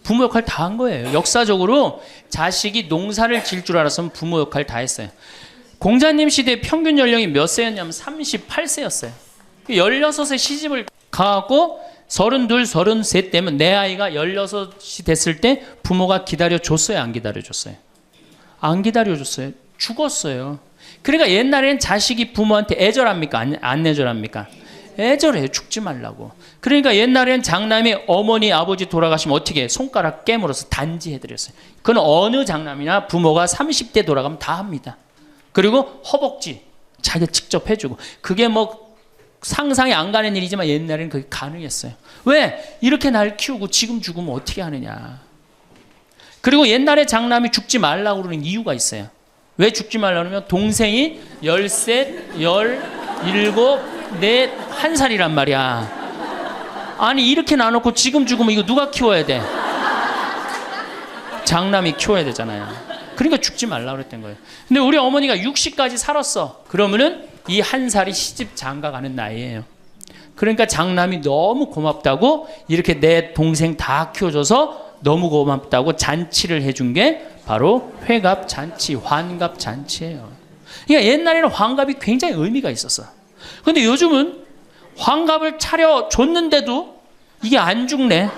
부모 역할 다 한 거예요. 역사적으로 자식이 농사를 지을 줄 알았으면 부모 역할 다 했어요. 공자님 시대 평균 연령이 몇 세였냐면 38세였어요. 16세 시집을 가갖고 32, 33 때면 내 아이가 16이 됐을 때 부모가 기다려줬어요? 안 기다려줬어요? 안 기다려줬어요. 죽었어요. 그러니까 옛날에는 자식이 부모한테 애절합니까? 안 애절합니까? 애절해요. 죽지 말라고. 그러니까 옛날에는 장남이 어머니 아버지 돌아가시면 어떻게 손가락 깨물어서 단지해드렸어요. 그건 어느 장남이나 부모가 30대 돌아가면 다 합니다. 그리고 허벅지 자기가 직접 해주고 그게 뭐 상상이 안 가는 일이지만 옛날에는 그게 가능했어요. 왜? 이렇게 날 키우고 지금 죽으면 어떻게 하느냐. 그리고 옛날에 장남이 죽지 말라고 그러는 이유가 있어요. 왜 죽지 말라고 그러면 동생이 13, 17, 4, 1살이란 말이야. 아니 이렇게 나눠놓고 지금 죽으면 이거 누가 키워야 돼? 장남이 키워야 되잖아요. 그러니까 죽지 말라고 그랬던 거예요. 근데 우리 어머니가 60까지 살았어. 그러면은 이 1살이 시집 장가가는 나이예요. 그러니까 장남이 너무 고맙다고 이렇게 내 동생 다 키워줘서 너무 고맙다고 잔치를 해준 게 바로 회갑 잔치, 환갑 잔치예요. 그러니까 옛날에는 환갑이 굉장히 의미가 있었어. 근데 요즘은 환갑을 차려줬는데도 이게 안 죽네.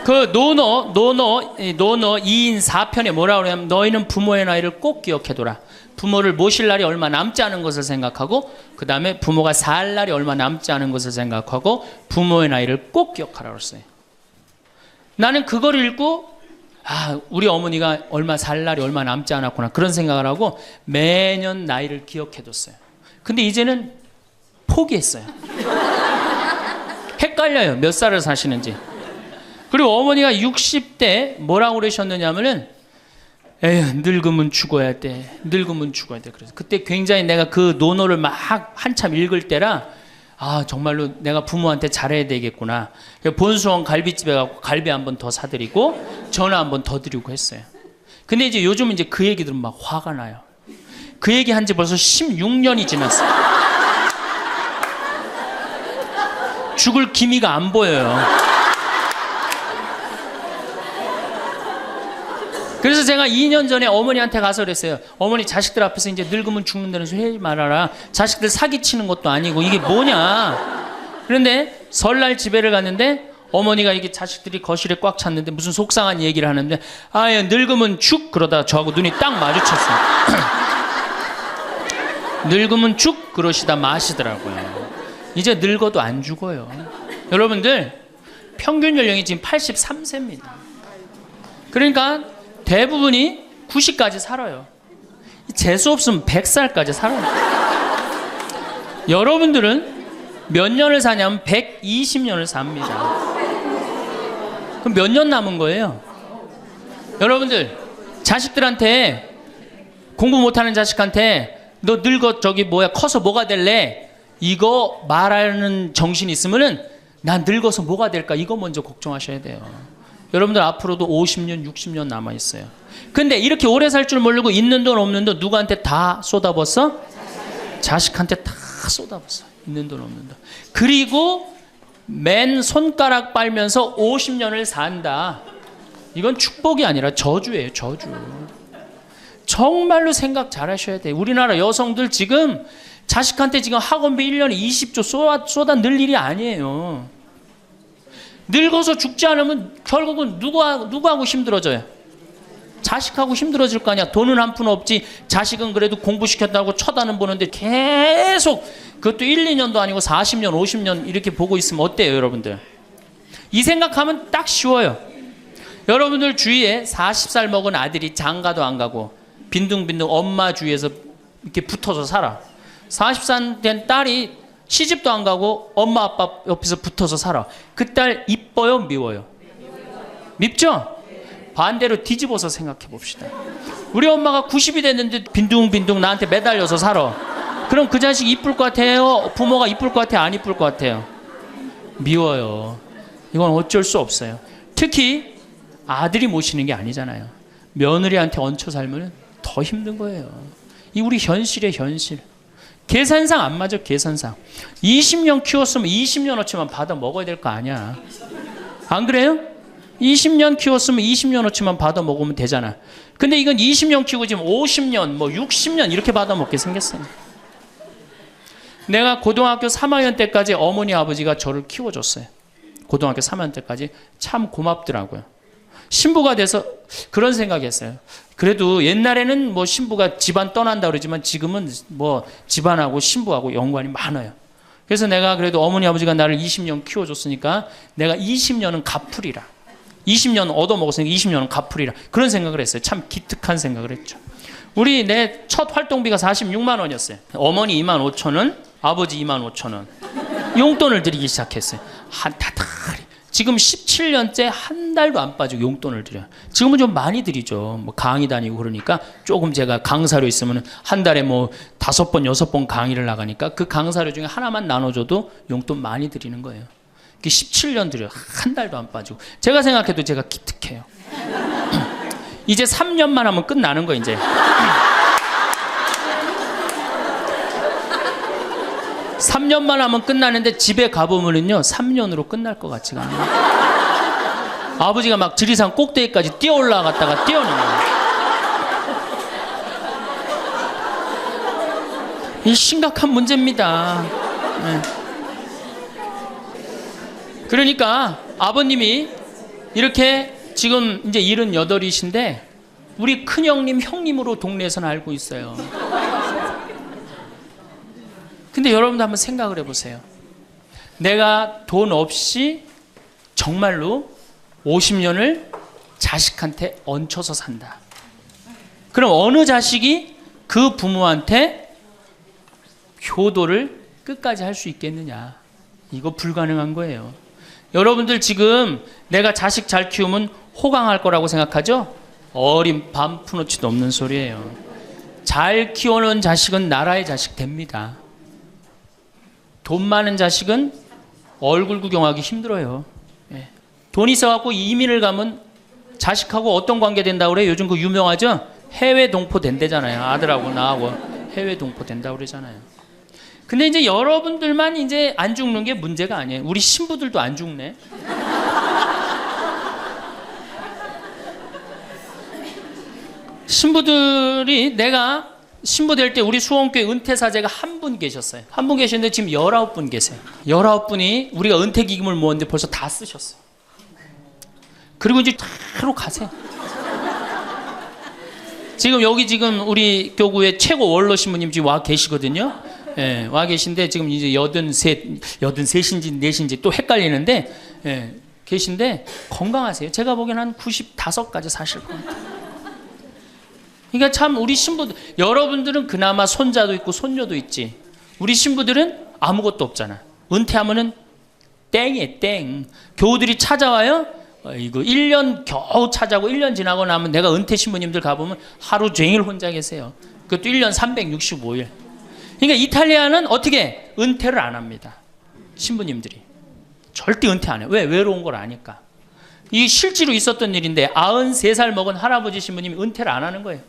그 노노 2인 4편에 뭐라 그러냐면 너희는 부모의 나이를 꼭 기억해둬라. 부모를 모실 날이 얼마 남지 않은 것을 생각하고 그 다음에 부모가 살 날이 얼마 남지 않은 것을 생각하고 부모의 나이를 꼭 기억하라고 했어요. 나는 그걸 읽고 우리 어머니가 얼마 살 날이 얼마 남지 않았구나 그런 생각을 하고 매년 나이를 기억해뒀어요. 근데 이제는 포기했어요. 헷갈려요. 몇 살을 사시는지. 그리고 어머니가 60대 뭐라고 그러셨느냐면은 에휴 늙으면 죽어야 돼. 늙으면 죽어야 돼. 그래서 그때 굉장히 내가 그 논어를 막 한참 읽을 때라 정말로 내가 부모한테 잘해야 되겠구나. 본수원 갈비집에 가고 갈비 한 번 더 사드리고 전화 한 번 더 드리고 했어요. 근데 이제 요즘 이제 그 얘기 들으면 막 화가 나요. 그 얘기 한 지 벌써 16년이 지났어요. 죽을 기미가 안 보여요. 그래서 제가 2년 전에 어머니한테 가서 그랬어요. 어머니 자식들 앞에서 이제 늙으면 죽는다는 소리 하지 말아라. 자식들 사기치는 것도 아니고 이게 뭐냐. 그런데 설날 집에를 갔는데 어머니가 이게 자식들이 거실에 꽉 찼는데 무슨 속상한 얘기를 하는데 늙으면 죽 그러다가 저하고 눈이 딱 마주쳤어요. 늙으면 죽 그러시다 마시더라고요. 이제 늙어도 안 죽어요. 여러분들 평균 연령이 지금 83세입니다. 그러니까 대부분이 90까지 살아요. 재수 없으면 100살까지 살아요. 여러분들은 몇 년을 사냐면 120년을 삽니다. 그럼 몇 년 남은 거예요? 여러분들 자식들한테 공부 못하는 자식한테 너 늙어 커서 뭐가 될래? 이거 말하는 정신이 있으면은 난 늙어서 뭐가 될까? 이거 먼저 걱정하셔야 돼요. 여러분들 앞으로도 50년, 60년 남아있어요. 근데 이렇게 오래 살 줄 모르고 있는 돈 없는 돈 누구한테 다 쏟아붓어? 자식한테 다 쏟아붓어. 있는 돈 없는 돈. 그리고 맨 손가락 빨면서 50년을 산다. 이건 축복이 아니라 저주예요. 저주. 정말로 생각 잘 하셔야 돼요. 우리나라 여성들 지금 자식한테 지금 학원비 1년에 20조 쏟아 넣을 일이 아니에요. 늙어서 죽지 않으면 결국은 누구하고 힘들어져요? 자식하고 힘들어질 거 아니야. 돈은 한 푼 없지. 자식은 그래도 공부시켰다고 쳐다는 보는데 계속 그것도 1, 2년도 아니고 40년, 50년 이렇게 보고 있으면 어때요, 여러분들? 이 생각하면 딱 쉬워요. 여러분들 주위에 40살 먹은 아들이 장가도 안 가고 빈둥빈둥 엄마 주위에서 이렇게 붙어서 살아. 40살 된 딸이 시집도 안 가고 엄마 아빠 옆에서 붙어서 살아. 그 딸 이뻐요, 미워요? 밉죠? 반대로 뒤집어서 생각해 봅시다. 우리 엄마가 90이 됐는데 빈둥빈둥 나한테 매달려서 살아. 그럼 그 자식 이쁠 것 같아요? 부모가 이쁠 것 같아요? 안 이쁠 것 같아요? 미워요. 이건 어쩔 수 없어요. 특히 아들이 모시는 게 아니잖아요. 며느리한테 얹혀 살면 더 힘든 거예요. 이 우리 현실의 현실. 계산상 안 맞아. 계산상 20년 키웠으면 20년어치만 받아 먹어야 될 거 아니야. 안 그래요? 20년 키웠으면 20년어치만 받아 먹으면 되잖아. 근데 이건 20년 키우고 지금 50년 60년 이렇게 받아 먹게 생겼어요. 내가 고등학교 3학년 때까지 어머니 아버지가 저를 키워줬어요. 고등학교 3학년 때까지 참 고맙더라고요. 신부가 돼서 그런 생각이 했어요. 그래도 옛날에는 신부가 집안 떠난다 그러지만 지금은 집안하고 신부하고 연관이 많아요. 그래서 내가 그래도 어머니 아버지가 나를 20년 키워줬으니까 내가 20년은 갚으리라. 20년 얻어먹었으니까 20년은 갚으리라. 그런 생각을 했어요. 참 기특한 생각을 했죠. 내 첫 활동비가 46만 원이었어요. 어머니 2만 5천 원, 아버지 2만 5천 원. 용돈을 드리기 시작했어요. 지금 17년째 한 달도 안 빠지고 용돈을 드려요. 지금은 좀 많이 드리죠. 강의 다니고 그러니까 조금 제가 강사료 있으면 한 달에 5번, 6번 강의를 나가니까 그 강사료 중에 하나만 나눠줘도 용돈 많이 드리는 거예요. 17년 드려요. 한 달도 안 빠지고. 제가 생각해도 제가 기특해요. 이제 3년만 하면 끝나는 거예요, 이제. 3년만 하면 끝나는데 집에 가보면은요 3년으로 끝날 것 같지가 않아요. 아버지가 막 지리산 꼭대기까지 뛰어 올라갔다가 뛰어내려요. 이 심각한 문제입니다. 네. 그러니까 아버님이 이렇게 지금 이제 78이신데 우리 큰형님, 형님으로 동네에서는 알고 있어요. 근데 여러분도 한번 생각을 해보세요. 내가 돈 없이 정말로 50년을 자식한테 얹혀서 산다. 그럼 어느 자식이 그 부모한테 효도를 끝까지 할 수 있겠느냐? 이거 불가능한 거예요. 여러분들 지금 내가 자식 잘 키우면 호강할 거라고 생각하죠? 어린 반푼어치도 없는 소리예요. 잘 키워놓은 자식은 나라의 자식 됩니다. 돈 많은 자식은 얼굴 구경하기 힘들어요. 예. 돈 있어갖고 이민을 가면 자식하고 어떤 관계 된다고 그래요? 요즘 그 유명하죠? 해외 동포 된대잖아요. 아들하고 나하고 해외 동포 된다고 그러잖아요. 근데 이제 여러분들만 이제 안 죽는 게 문제가 아니에요. 우리 신부들도 안 죽네. 신부들이 내가 신부 될 때 우리 수원교회 은퇴사제가 한 분 계셨어요. 한 분 계셨는데 지금 19분 계세요. 19분이 우리가 은퇴기금을 모았는데 벌써 다 쓰셨어요. 그리고 이제 바로 가세요. 지금 여기 지금 우리 교구의 최고 원로 신부님 지금 와 계시거든요. 예, 와 계신데 지금 이제 83인지 4인지 또 헷갈리는데 예, 계신데 건강하세요. 제가 보기엔 한 95까지 사실 겁니다. 그러니까 참 우리 신부들, 여러분들은 그나마 손자도 있고 손녀도 있지. 우리 신부들은 아무것도 없잖아. 은퇴하면은 땡이에요, 땡. 교우들이 찾아와요. 이거 1년 겨우 찾아고 1년 지나고 나면 내가 은퇴 신부님들 가보면 하루 종일 혼자 계세요. 그것도 1년 365일. 그러니까 이탈리아는 어떻게 은퇴를 안 합니다. 신부님들이 절대 은퇴 안 해요. 왜? 외로운 걸 아니까. 이 실제로 있었던 일인데 93살 먹은 할아버지 신부님이 은퇴를 안 하는 거예요.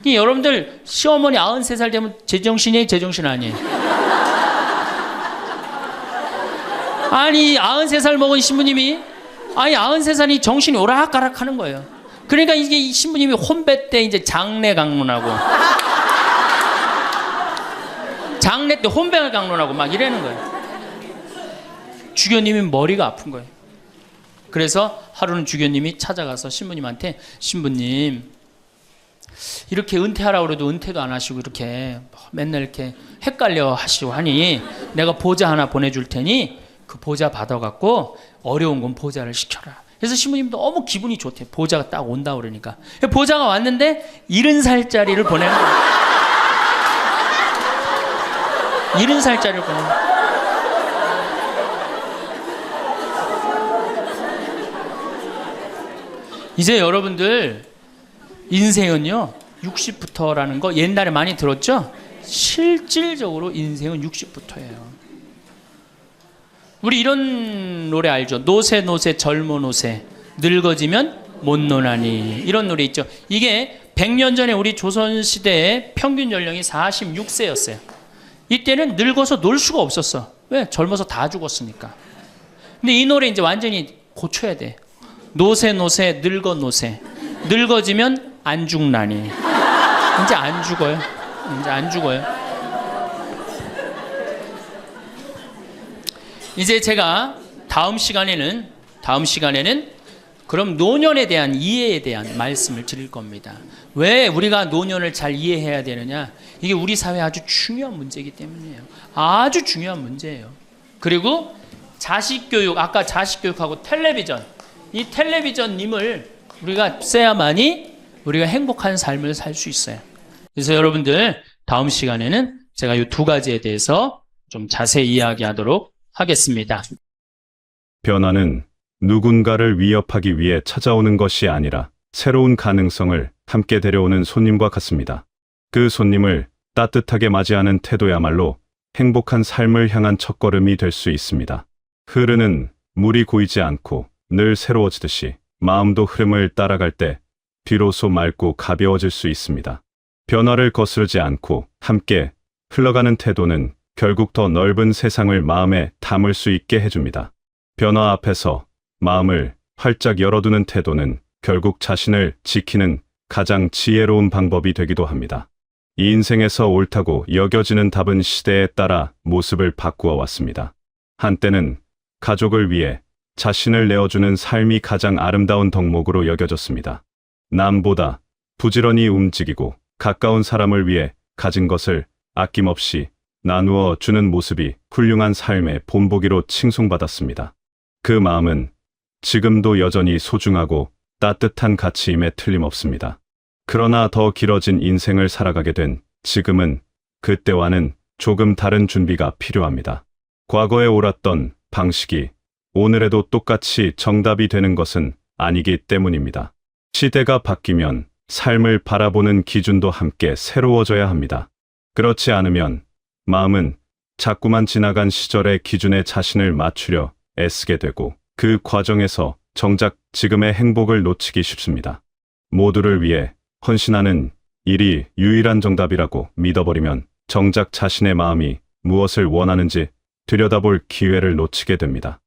여러분들 시어머니 93살 되면 제정신이에요? 제정신 아니에요? 아니 93살 먹은 신부님이 아니 93살이 정신이 오락가락 하는 거예요. 그러니까 이게 이 신부님이 혼배 때 이제 장례 강론하고 장례 때 혼배를 강론하고 막 이러는 거예요. 주교님이 머리가 아픈 거예요. 그래서 하루는 주교님이 찾아가서 신부님한테 신부님 이렇게 은퇴하라고 그래도 은퇴도 안 하시고 이렇게 맨날 이렇게 헷갈려 하시고 하니 내가 보자 하나 보내줄 테니 그 보자 받아갖고 어려운 건 보자를 시켜라. 그래서 신부님 너무 기분이 좋대. 보자가 딱 온다 그러니까. 보자가 왔는데 70살짜리를 보내는 거예요. 70살짜리를 보내는 거예요. 이제 여러분들 인생은요 60부터라는 거 옛날에 많이 들었죠? 실질적으로 인생은 60부터예요. 우리 이런 노래 알죠? 노세 노세 젊어 노세 늙어지면 못 노나니 이런 노래 있죠? 이게 100년 전에 우리 조선시대의 평균 연령이 46세였어요. 이때는 늙어서 놀 수가 없었어. 왜? 젊어서 다 죽었으니까. 근데 이 노래 이제 완전히 고쳐야 돼. 노세 노세 늙어 노세 늙어지면 안 죽나니 이제 안 죽어요. 이제 안 죽어요. 이제 제가 다음 시간에는 그럼 노년에 대한 이해에 대한 말씀을 드릴 겁니다. 왜 우리가 노년을 잘 이해해야 되느냐? 이게 우리 사회에 아주 중요한 문제이기 때문이에요. 아주 중요한 문제예요. 그리고 자식교육, 아까 자식교육하고 텔레비전, 이 텔레비전님을 우리가 써야만이 우리가 행복한 삶을 살 수 있어요. 그래서 여러분들 다음 시간에는 제가 이 두 가지에 대해서 좀 자세히 이야기하도록 하겠습니다. 변화는 누군가를 위협하기 위해 찾아오는 것이 아니라 새로운 가능성을 함께 데려오는 손님과 같습니다. 그 손님을 따뜻하게 맞이하는 태도야말로 행복한 삶을 향한 첫걸음이 될 수 있습니다. 흐르는 물이 고이지 않고 늘 새로워지듯이 마음도 흐름을 따라갈 때 비로소 맑고 가벼워질 수 있습니다. 변화를 거스르지 않고 함께 흘러가는 태도는 결국 더 넓은 세상을 마음에 담을 수 있게 해줍니다. 변화 앞에서 마음을 활짝 열어두는 태도는 결국 자신을 지키는 가장 지혜로운 방법이 되기도 합니다. 이 인생에서 옳다고 여겨지는 답은 시대에 따라 모습을 바꾸어 왔습니다. 한때는 가족을 위해 자신을 내어주는 삶이 가장 아름다운 덕목으로 여겨졌습니다. 남보다 부지런히 움직이고 가까운 사람을 위해 가진 것을 아낌없이 나누어 주는 모습이 훌륭한 삶의 본보기로 칭송받았습니다. 그 마음은 지금도 여전히 소중하고 따뜻한 가치임에 틀림없습니다. 그러나 더 길어진 인생을 살아가게 된 지금은 그때와는 조금 다른 준비가 필요합니다. 과거에 옳았던 방식이 오늘에도 똑같이 정답이 되는 것은 아니기 때문입니다. 시대가 바뀌면 삶을 바라보는 기준도 함께 새로워져야 합니다. 그렇지 않으면 마음은 자꾸만 지나간 시절의 기준에 자신을 맞추려 애쓰게 되고 그 과정에서 정작 지금의 행복을 놓치기 쉽습니다. 모두를 위해 헌신하는 일이 유일한 정답이라고 믿어버리면 정작 자신의 마음이 무엇을 원하는지 들여다볼 기회를 놓치게 됩니다.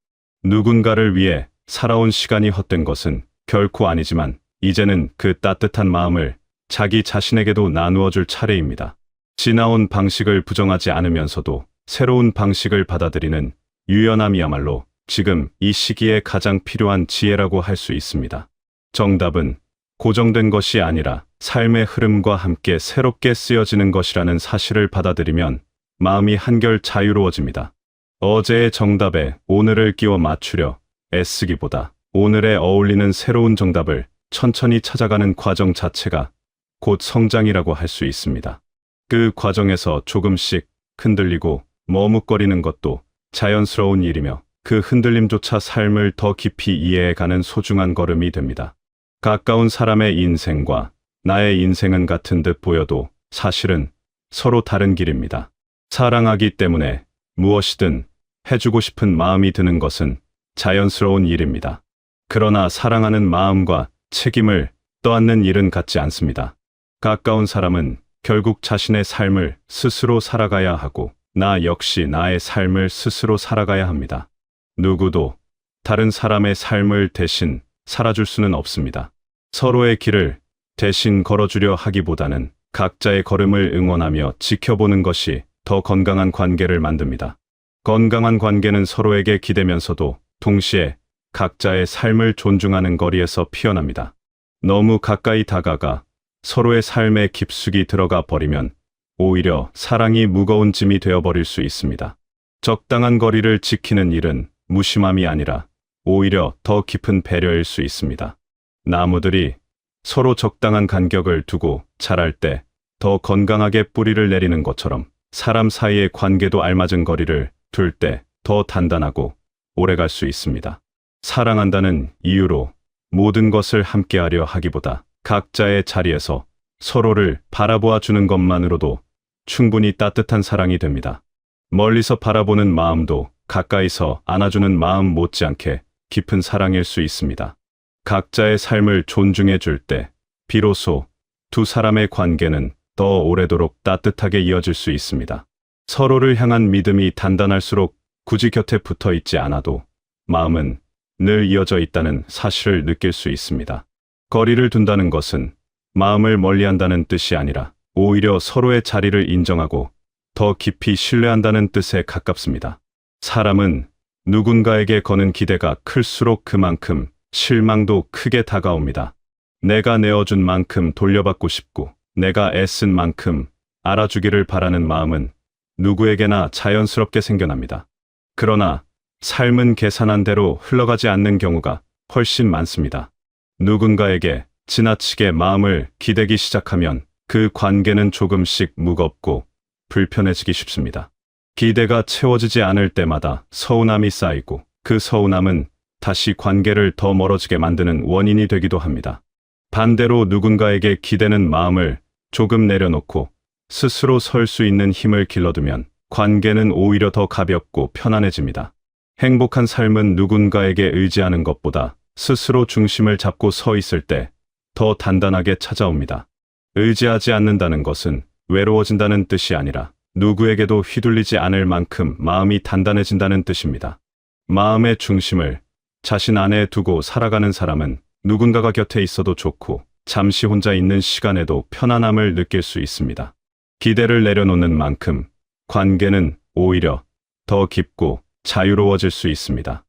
누군가를 위해 살아온 시간이 헛된 것은 결코 아니지만 이제는 그 따뜻한 마음을 자기 자신에게도 나누어 줄 차례입니다. 지나온 방식을 부정하지 않으면서도 새로운 방식을 받아들이는 유연함이야말로 지금 이 시기에 가장 필요한 지혜라고 할 수 있습니다. 정답은 고정된 것이 아니라 삶의 흐름과 함께 새롭게 쓰여지는 것이라는 사실을 받아들이면 마음이 한결 자유로워집니다. 어제의 정답에 오늘을 끼워 맞추려 애쓰기보다 오늘에 어울리는 새로운 정답을 천천히 찾아가는 과정 자체가 곧 성장이라고 할 수 있습니다. 그 과정에서 조금씩 흔들리고 머뭇거리는 것도 자연스러운 일이며 그 흔들림조차 삶을 더 깊이 이해해가는 소중한 걸음이 됩니다. 가까운 사람의 인생과 나의 인생은 같은 듯 보여도 사실은 서로 다른 길입니다. 사랑하기 때문에 무엇이든 해주고 싶은 마음이 드는 것은 자연스러운 일입니다. 그러나 사랑하는 마음과 책임을 떠안는 일은 같지 않습니다. 가까운 사람은 결국 자신의 삶을 스스로 살아가야 하고 나 역시 나의 삶을 스스로 살아가야 합니다. 누구도 다른 사람의 삶을 대신 살아줄 수는 없습니다. 서로의 길을 대신 걸어주려 하기보다는 각자의 걸음을 응원하며 지켜보는 것이 더 건강한 관계를 만듭니다. 건강한 관계는 서로에게 기대면서도 동시에 각자의 삶을 존중하는 거리에서 피어납니다. 너무 가까이 다가가 서로의 삶에 깊숙이 들어가 버리면 오히려 사랑이 무거운 짐이 되어버릴 수 있습니다. 적당한 거리를 지키는 일은 무심함이 아니라 오히려 더 깊은 배려일 수 있습니다. 나무들이 서로 적당한 간격을 두고 자랄 때 더 건강하게 뿌리를 내리는 것처럼 사람 사이의 관계도 알맞은 거리를 둘 때 더 단단하고 오래갈 수 있습니다. 사랑한다는 이유로 모든 것을 함께하려 하기보다 각자의 자리에서 서로를 바라보아 주는 것만으로도 충분히 따뜻한 사랑이 됩니다. 멀리서 바라보는 마음도 가까이서 안아주는 마음 못지않게 깊은 사랑일 수 있습니다. 각자의 삶을 존중해 줄 때 비로소 두 사람의 관계는 더 오래도록 따뜻하게 이어질 수 있습니다. 서로를 향한 믿음이 단단할수록 굳이 곁에 붙어 있지 않아도 마음은 늘 이어져 있다는 사실을 느낄 수 있습니다. 거리를 둔다는 것은 마음을 멀리한다는 뜻이 아니라 오히려 서로의 자리를 인정하고 더 깊이 신뢰한다는 뜻에 가깝습니다. 사람은 누군가에게 거는 기대가 클수록 그만큼 실망도 크게 다가옵니다. 내가 내어준 만큼 돌려받고 싶고 내가 애쓴 만큼 알아주기를 바라는 마음은 누구에게나 자연스럽게 생겨납니다. 그러나 삶은 계산한 대로 흘러가지 않는 경우가 훨씬 많습니다. 누군가에게 지나치게 마음을 기대기 시작하면 그 관계는 조금씩 무겁고 불편해지기 쉽습니다. 기대가 채워지지 않을 때마다 서운함이 쌓이고 그 서운함은 다시 관계를 더 멀어지게 만드는 원인이 되기도 합니다. 반대로 누군가에게 기대는 마음을 조금 내려놓고 스스로 설 수 있는 힘을 길러두면 관계는 오히려 더 가볍고 편안해집니다. 행복한 삶은 누군가에게 의지하는 것보다 스스로 중심을 잡고 서 있을 때 더 단단하게 찾아옵니다. 의지하지 않는다는 것은 외로워진다는 뜻이 아니라 누구에게도 휘둘리지 않을 만큼 마음이 단단해진다는 뜻입니다. 마음의 중심을 자신 안에 두고 살아가는 사람은 누군가가 곁에 있어도 좋고 잠시 혼자 있는 시간에도 편안함을 느낄 수 있습니다. 기대를 내려놓는 만큼 관계는 오히려 더 깊고 자유로워질 수 있습니다.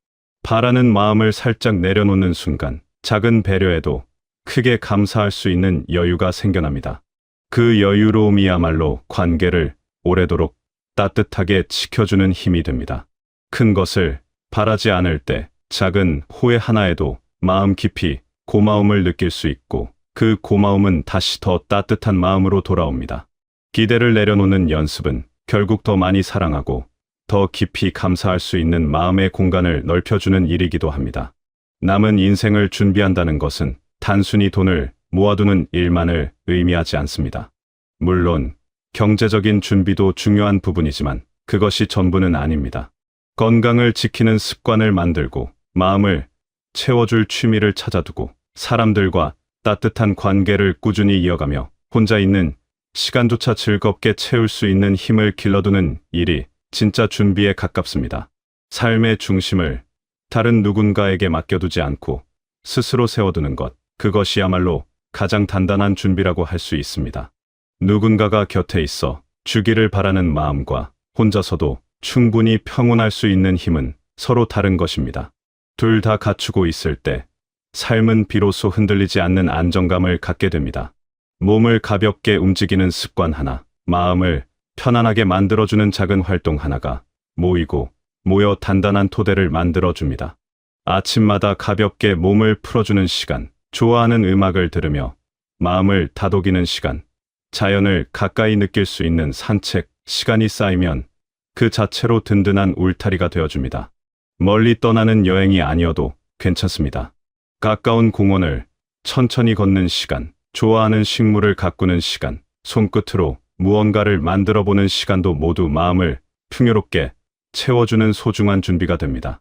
바라는 마음을 살짝 내려놓는 순간 작은 배려에도 크게 감사할 수 있는 여유가 생겨납니다. 그 여유로움이야말로 관계를 오래도록 따뜻하게 지켜주는 힘이 됩니다. 큰 것을 바라지 않을 때 작은 호의 하나에도 마음 깊이 고마움을 느낄 수 있고 그 고마움은 다시 더 따뜻한 마음으로 돌아옵니다. 기대를 내려놓는 연습은 결국 더 많이 사랑하고 더 깊이 감사할 수 있는 마음의 공간을 넓혀주는 일이기도 합니다. 남은 인생을 준비한다는 것은 단순히 돈을 모아두는 일만을 의미하지 않습니다. 물론 경제적인 준비도 중요한 부분이지만 그것이 전부는 아닙니다. 건강을 지키는 습관을 만들고 마음을 채워줄 취미를 찾아두고 사람들과 따뜻한 관계를 꾸준히 이어가며 혼자 있는 시간조차 즐겁게 채울 수 있는 힘을 길러두는 일이 진짜 준비에 가깝습니다. 삶의 중심을 다른 누군가에게 맡겨두지 않고 스스로 세워두는 것, 그것이야말로 가장 단단한 준비라고 할 수 있습니다. 누군가가 곁에 있어 주기를 바라는 마음과 혼자서도 충분히 평온할 수 있는 힘은 서로 다른 것입니다. 둘 다 갖추고 있을 때 삶은 비로소 흔들리지 않는 안정감을 갖게 됩니다. 몸을 가볍게 움직이는 습관 하나, 마음을 편안하게 만들어주는 작은 활동 하나가 모여 단단한 토대를 만들어줍니다. 아침마다 가볍게 몸을 풀어주는 시간, 좋아하는 음악을 들으며 마음을 다독이는 시간, 자연을 가까이 느낄 수 있는 산책 시간이 쌓이면 그 자체로 든든한 울타리가 되어줍니다. 멀리 떠나는 여행이 아니어도 괜찮습니다. 가까운 공원을 천천히 걷는 시간, 좋아하는 식물을 가꾸는 시간, 손끝으로 무언가를 만들어보는 시간도 모두 마음을 풍요롭게 채워주는 소중한 준비가 됩니다.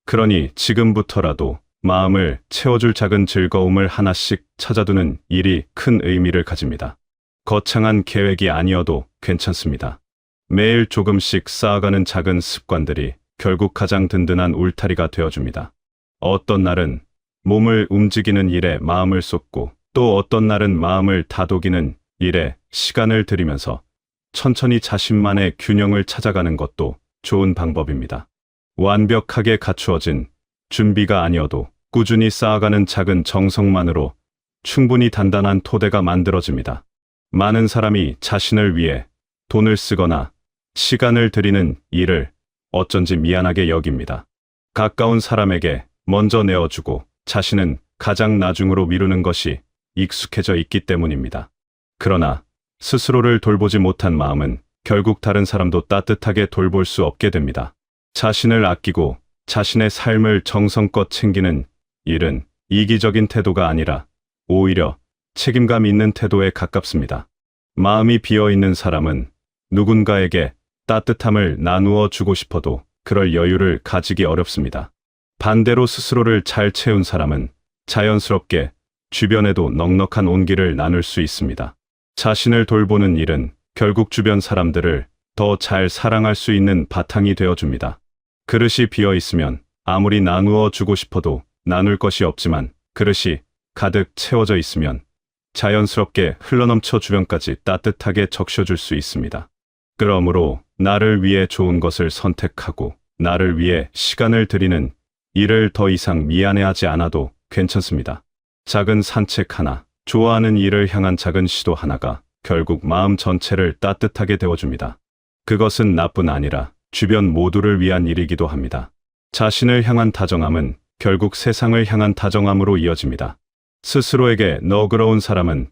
그러니 지금부터라도 마음을 채워줄 작은 즐거움을 하나씩 찾아두는 일이 큰 의미를 가집니다. 거창한 계획이 아니어도 괜찮습니다. 매일 조금씩 쌓아가는 작은 습관들이 결국 가장 든든한 울타리가 되어줍니다. 어떤 날은 몸을 움직이는 일에 마음을 쏟고 또 어떤 날은 마음을 다독이는 일에 시간을 들이면서 천천히 자신만의 균형을 찾아가는 것도 좋은 방법입니다. 완벽하게 갖추어진 준비가 아니어도 꾸준히 쌓아가는 작은 정성만으로 충분히 단단한 토대가 만들어집니다. 많은 사람이 자신을 위해 돈을 쓰거나 시간을 들이는 일을 어쩐지 미안하게 여깁니다. 가까운 사람에게 먼저 내어주고 자신은 가장 나중으로 미루는 것이 익숙해져 있기 때문입니다. 그러나 스스로를 돌보지 못한 마음은 결국 다른 사람도 따뜻하게 돌볼 수 없게 됩니다. 자신을 아끼고 자신의 삶을 정성껏 챙기는 일은 이기적인 태도가 아니라 오히려 책임감 있는 태도에 가깝습니다. 마음이 비어있는 사람은 누군가에게 따뜻함을 나누어 주고 싶어도 그럴 여유를 가지기 어렵습니다. 반대로 스스로를 잘 채운 사람은 자연스럽게 주변에도 넉넉한 온기를 나눌 수 있습니다. 자신을 돌보는 일은 결국 주변 사람들을 더 잘 사랑할 수 있는 바탕이 되어줍니다. 그릇이 비어 있으면 아무리 나누어 주고 싶어도 나눌 것이 없지만 그릇이 가득 채워져 있으면 자연스럽게 흘러넘쳐 주변까지 따뜻하게 적셔줄 수 있습니다. 그러므로 나를 위해 좋은 것을 선택하고 나를 위해 시간을 들이는 일을 더 이상 미안해하지 않아도 괜찮습니다. 작은 산책 하나, 좋아하는 일을 향한 작은 시도 하나가 결국 마음 전체를 따뜻하게 데워줍니다. 그것은 나뿐 아니라 주변 모두를 위한 일이기도 합니다. 자신을 향한 다정함은 결국 세상을 향한 다정함으로 이어집니다. 스스로에게 너그러운 사람은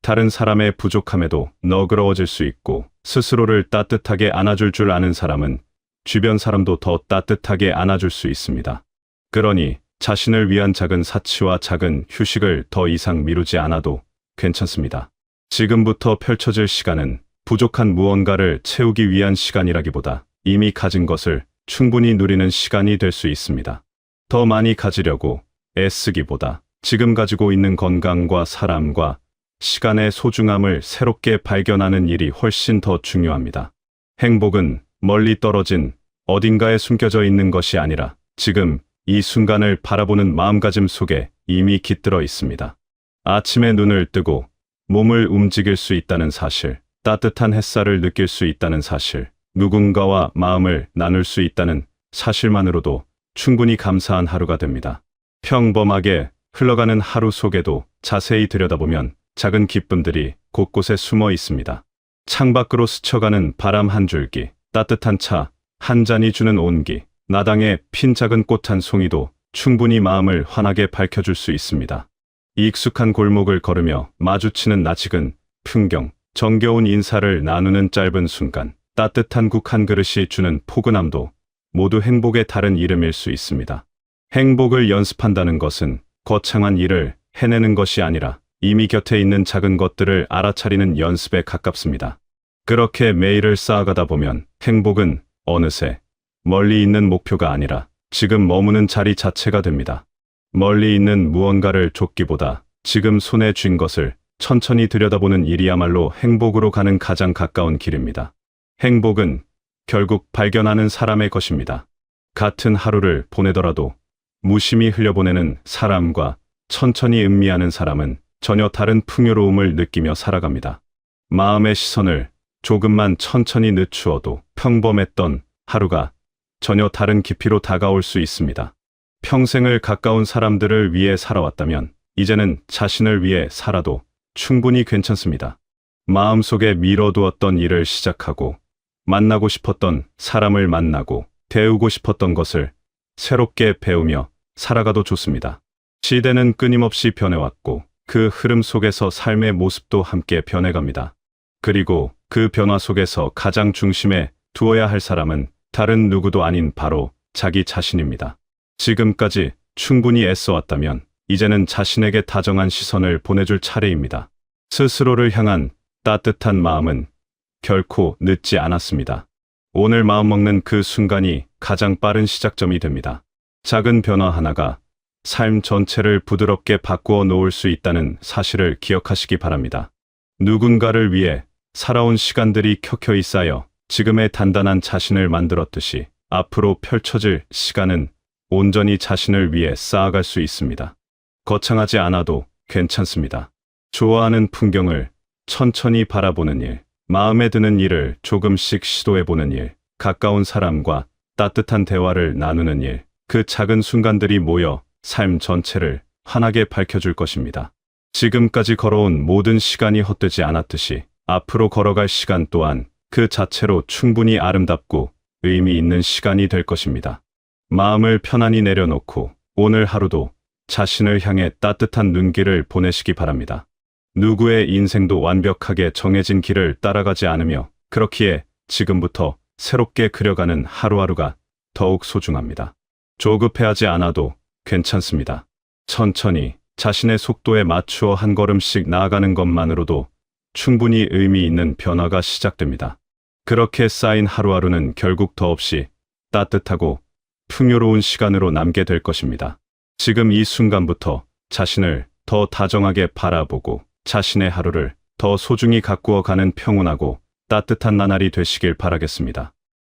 다른 사람의 부족함에도 너그러워질 수 있고 스스로를 따뜻하게 안아줄 줄 아는 사람은 주변 사람도 더 따뜻하게 안아줄 수 있습니다. 그러니 자신을 위한 작은 사치와 작은 휴식을 더 이상 미루지 않아도 괜찮습니다. 지금부터 펼쳐질 시간은 부족한 무언가를 채우기 위한 시간이라기보다 이미 가진 것을 충분히 누리는 시간이 될 수 있습니다. 더 많이 가지려고 애쓰기보다 지금 가지고 있는 건강과 사람과 시간의 소중함을 새롭게 발견하는 일이 훨씬 더 중요합니다. 행복은 멀리 떨어진 어딘가에 숨겨져 있는 것이 아니라 지금 이 순간을 바라보는 마음가짐 속에 이미 깃들어 있습니다. 아침에 눈을 뜨고 몸을 움직일 수 있다는 사실, 따뜻한 햇살을 느낄 수 있다는 사실, 누군가와 마음을 나눌 수 있다는 사실만으로도 충분히 감사한 하루가 됩니다. 평범하게 흘러가는 하루 속에도 자세히 들여다보면 작은 기쁨들이 곳곳에 숨어 있습니다. 창밖으로 스쳐가는 바람 한 줄기, 따뜻한 차 한 잔이 주는 온기, 나당에 핀 작은 꽃 한 송이도 충분히 마음을 환하게 밝혀줄 수 있습니다. 익숙한 골목을 걸으며 마주치는 낯익은 풍경, 정겨운 인사를 나누는 짧은 순간, 따뜻한 국 한 그릇이 주는 포근함도 모두 행복의 다른 이름일 수 있습니다. 행복을 연습한다는 것은 거창한 일을 해내는 것이 아니라 이미 곁에 있는 작은 것들을 알아차리는 연습에 가깝습니다. 그렇게 매일을 쌓아가다 보면 행복은 어느새 멀리 있는 목표가 아니라 지금 머무는 자리 자체가 됩니다. 멀리 있는 무언가를 쫓기보다 지금 손에 쥔 것을 천천히 들여다보는 일이야말로 행복으로 가는 가장 가까운 길입니다. 행복은 결국 발견하는 사람의 것입니다. 같은 하루를 보내더라도 무심히 흘려보내는 사람과 천천히 음미하는 사람은 전혀 다른 풍요로움을 느끼며 살아갑니다. 마음의 시선을 조금만 천천히 늦추어도 평범했던 하루가 전혀 다른 깊이로 다가올 수 있습니다. 평생을 가까운 사람들을 위해 살아왔다면 이제는 자신을 위해 살아도 충분히 괜찮습니다. 마음속에 미뤄두었던 일을 시작하고 만나고 싶었던 사람을 만나고 배우고 싶었던 것을 새롭게 배우며 살아가도 좋습니다. 시대는 끊임없이 변해왔고 그 흐름 속에서 삶의 모습도 함께 변해갑니다. 그리고 그 변화 속에서 가장 중심에 두어야 할 사람은 다른 누구도 아닌 바로 자기 자신입니다. 지금까지 충분히 애써왔다면 이제는 자신에게 다정한 시선을 보내줄 차례입니다. 스스로를 향한 따뜻한 마음은 결코 늦지 않았습니다. 오늘 마음먹는 그 순간이 가장 빠른 시작점이 됩니다. 작은 변화 하나가 삶 전체를 부드럽게 바꾸어 놓을 수 있다는 사실을 기억하시기 바랍니다. 누군가를 위해 살아온 시간들이 켜켜이 쌓여 지금의 단단한 자신을 만들었듯이 앞으로 펼쳐질 시간은 온전히 자신을 위해 쌓아갈 수 있습니다. 거창하지 않아도 괜찮습니다. 좋아하는 풍경을 천천히 바라보는 일, 마음에 드는 일을 조금씩 시도해보는 일, 가까운 사람과 따뜻한 대화를 나누는 일, 그 작은 순간들이 모여 삶 전체를 환하게 밝혀줄 것입니다. 지금까지 걸어온 모든 시간이 헛되지 않았듯이 앞으로 걸어갈 시간 또한 그 자체로 충분히 아름답고 의미 있는 시간이 될 것입니다. 마음을 편안히 내려놓고 오늘 하루도 자신을 향해 따뜻한 눈길을 보내시기 바랍니다. 누구의 인생도 완벽하게 정해진 길을 따라가지 않으며 그렇기에 지금부터 새롭게 그려가는 하루하루가 더욱 소중합니다. 조급해하지 않아도 괜찮습니다. 천천히 자신의 속도에 맞추어 한 걸음씩 나아가는 것만으로도 충분히 의미 있는 변화가 시작됩니다. 그렇게 쌓인 하루하루는 결국 더없이 따뜻하고 풍요로운 시간으로 남게 될 것입니다. 지금 이 순간부터 자신을 더 다정하게 바라보고 자신의 하루를 더 소중히 가꾸어 가는 평온하고 따뜻한 나날이 되시길 바라겠습니다.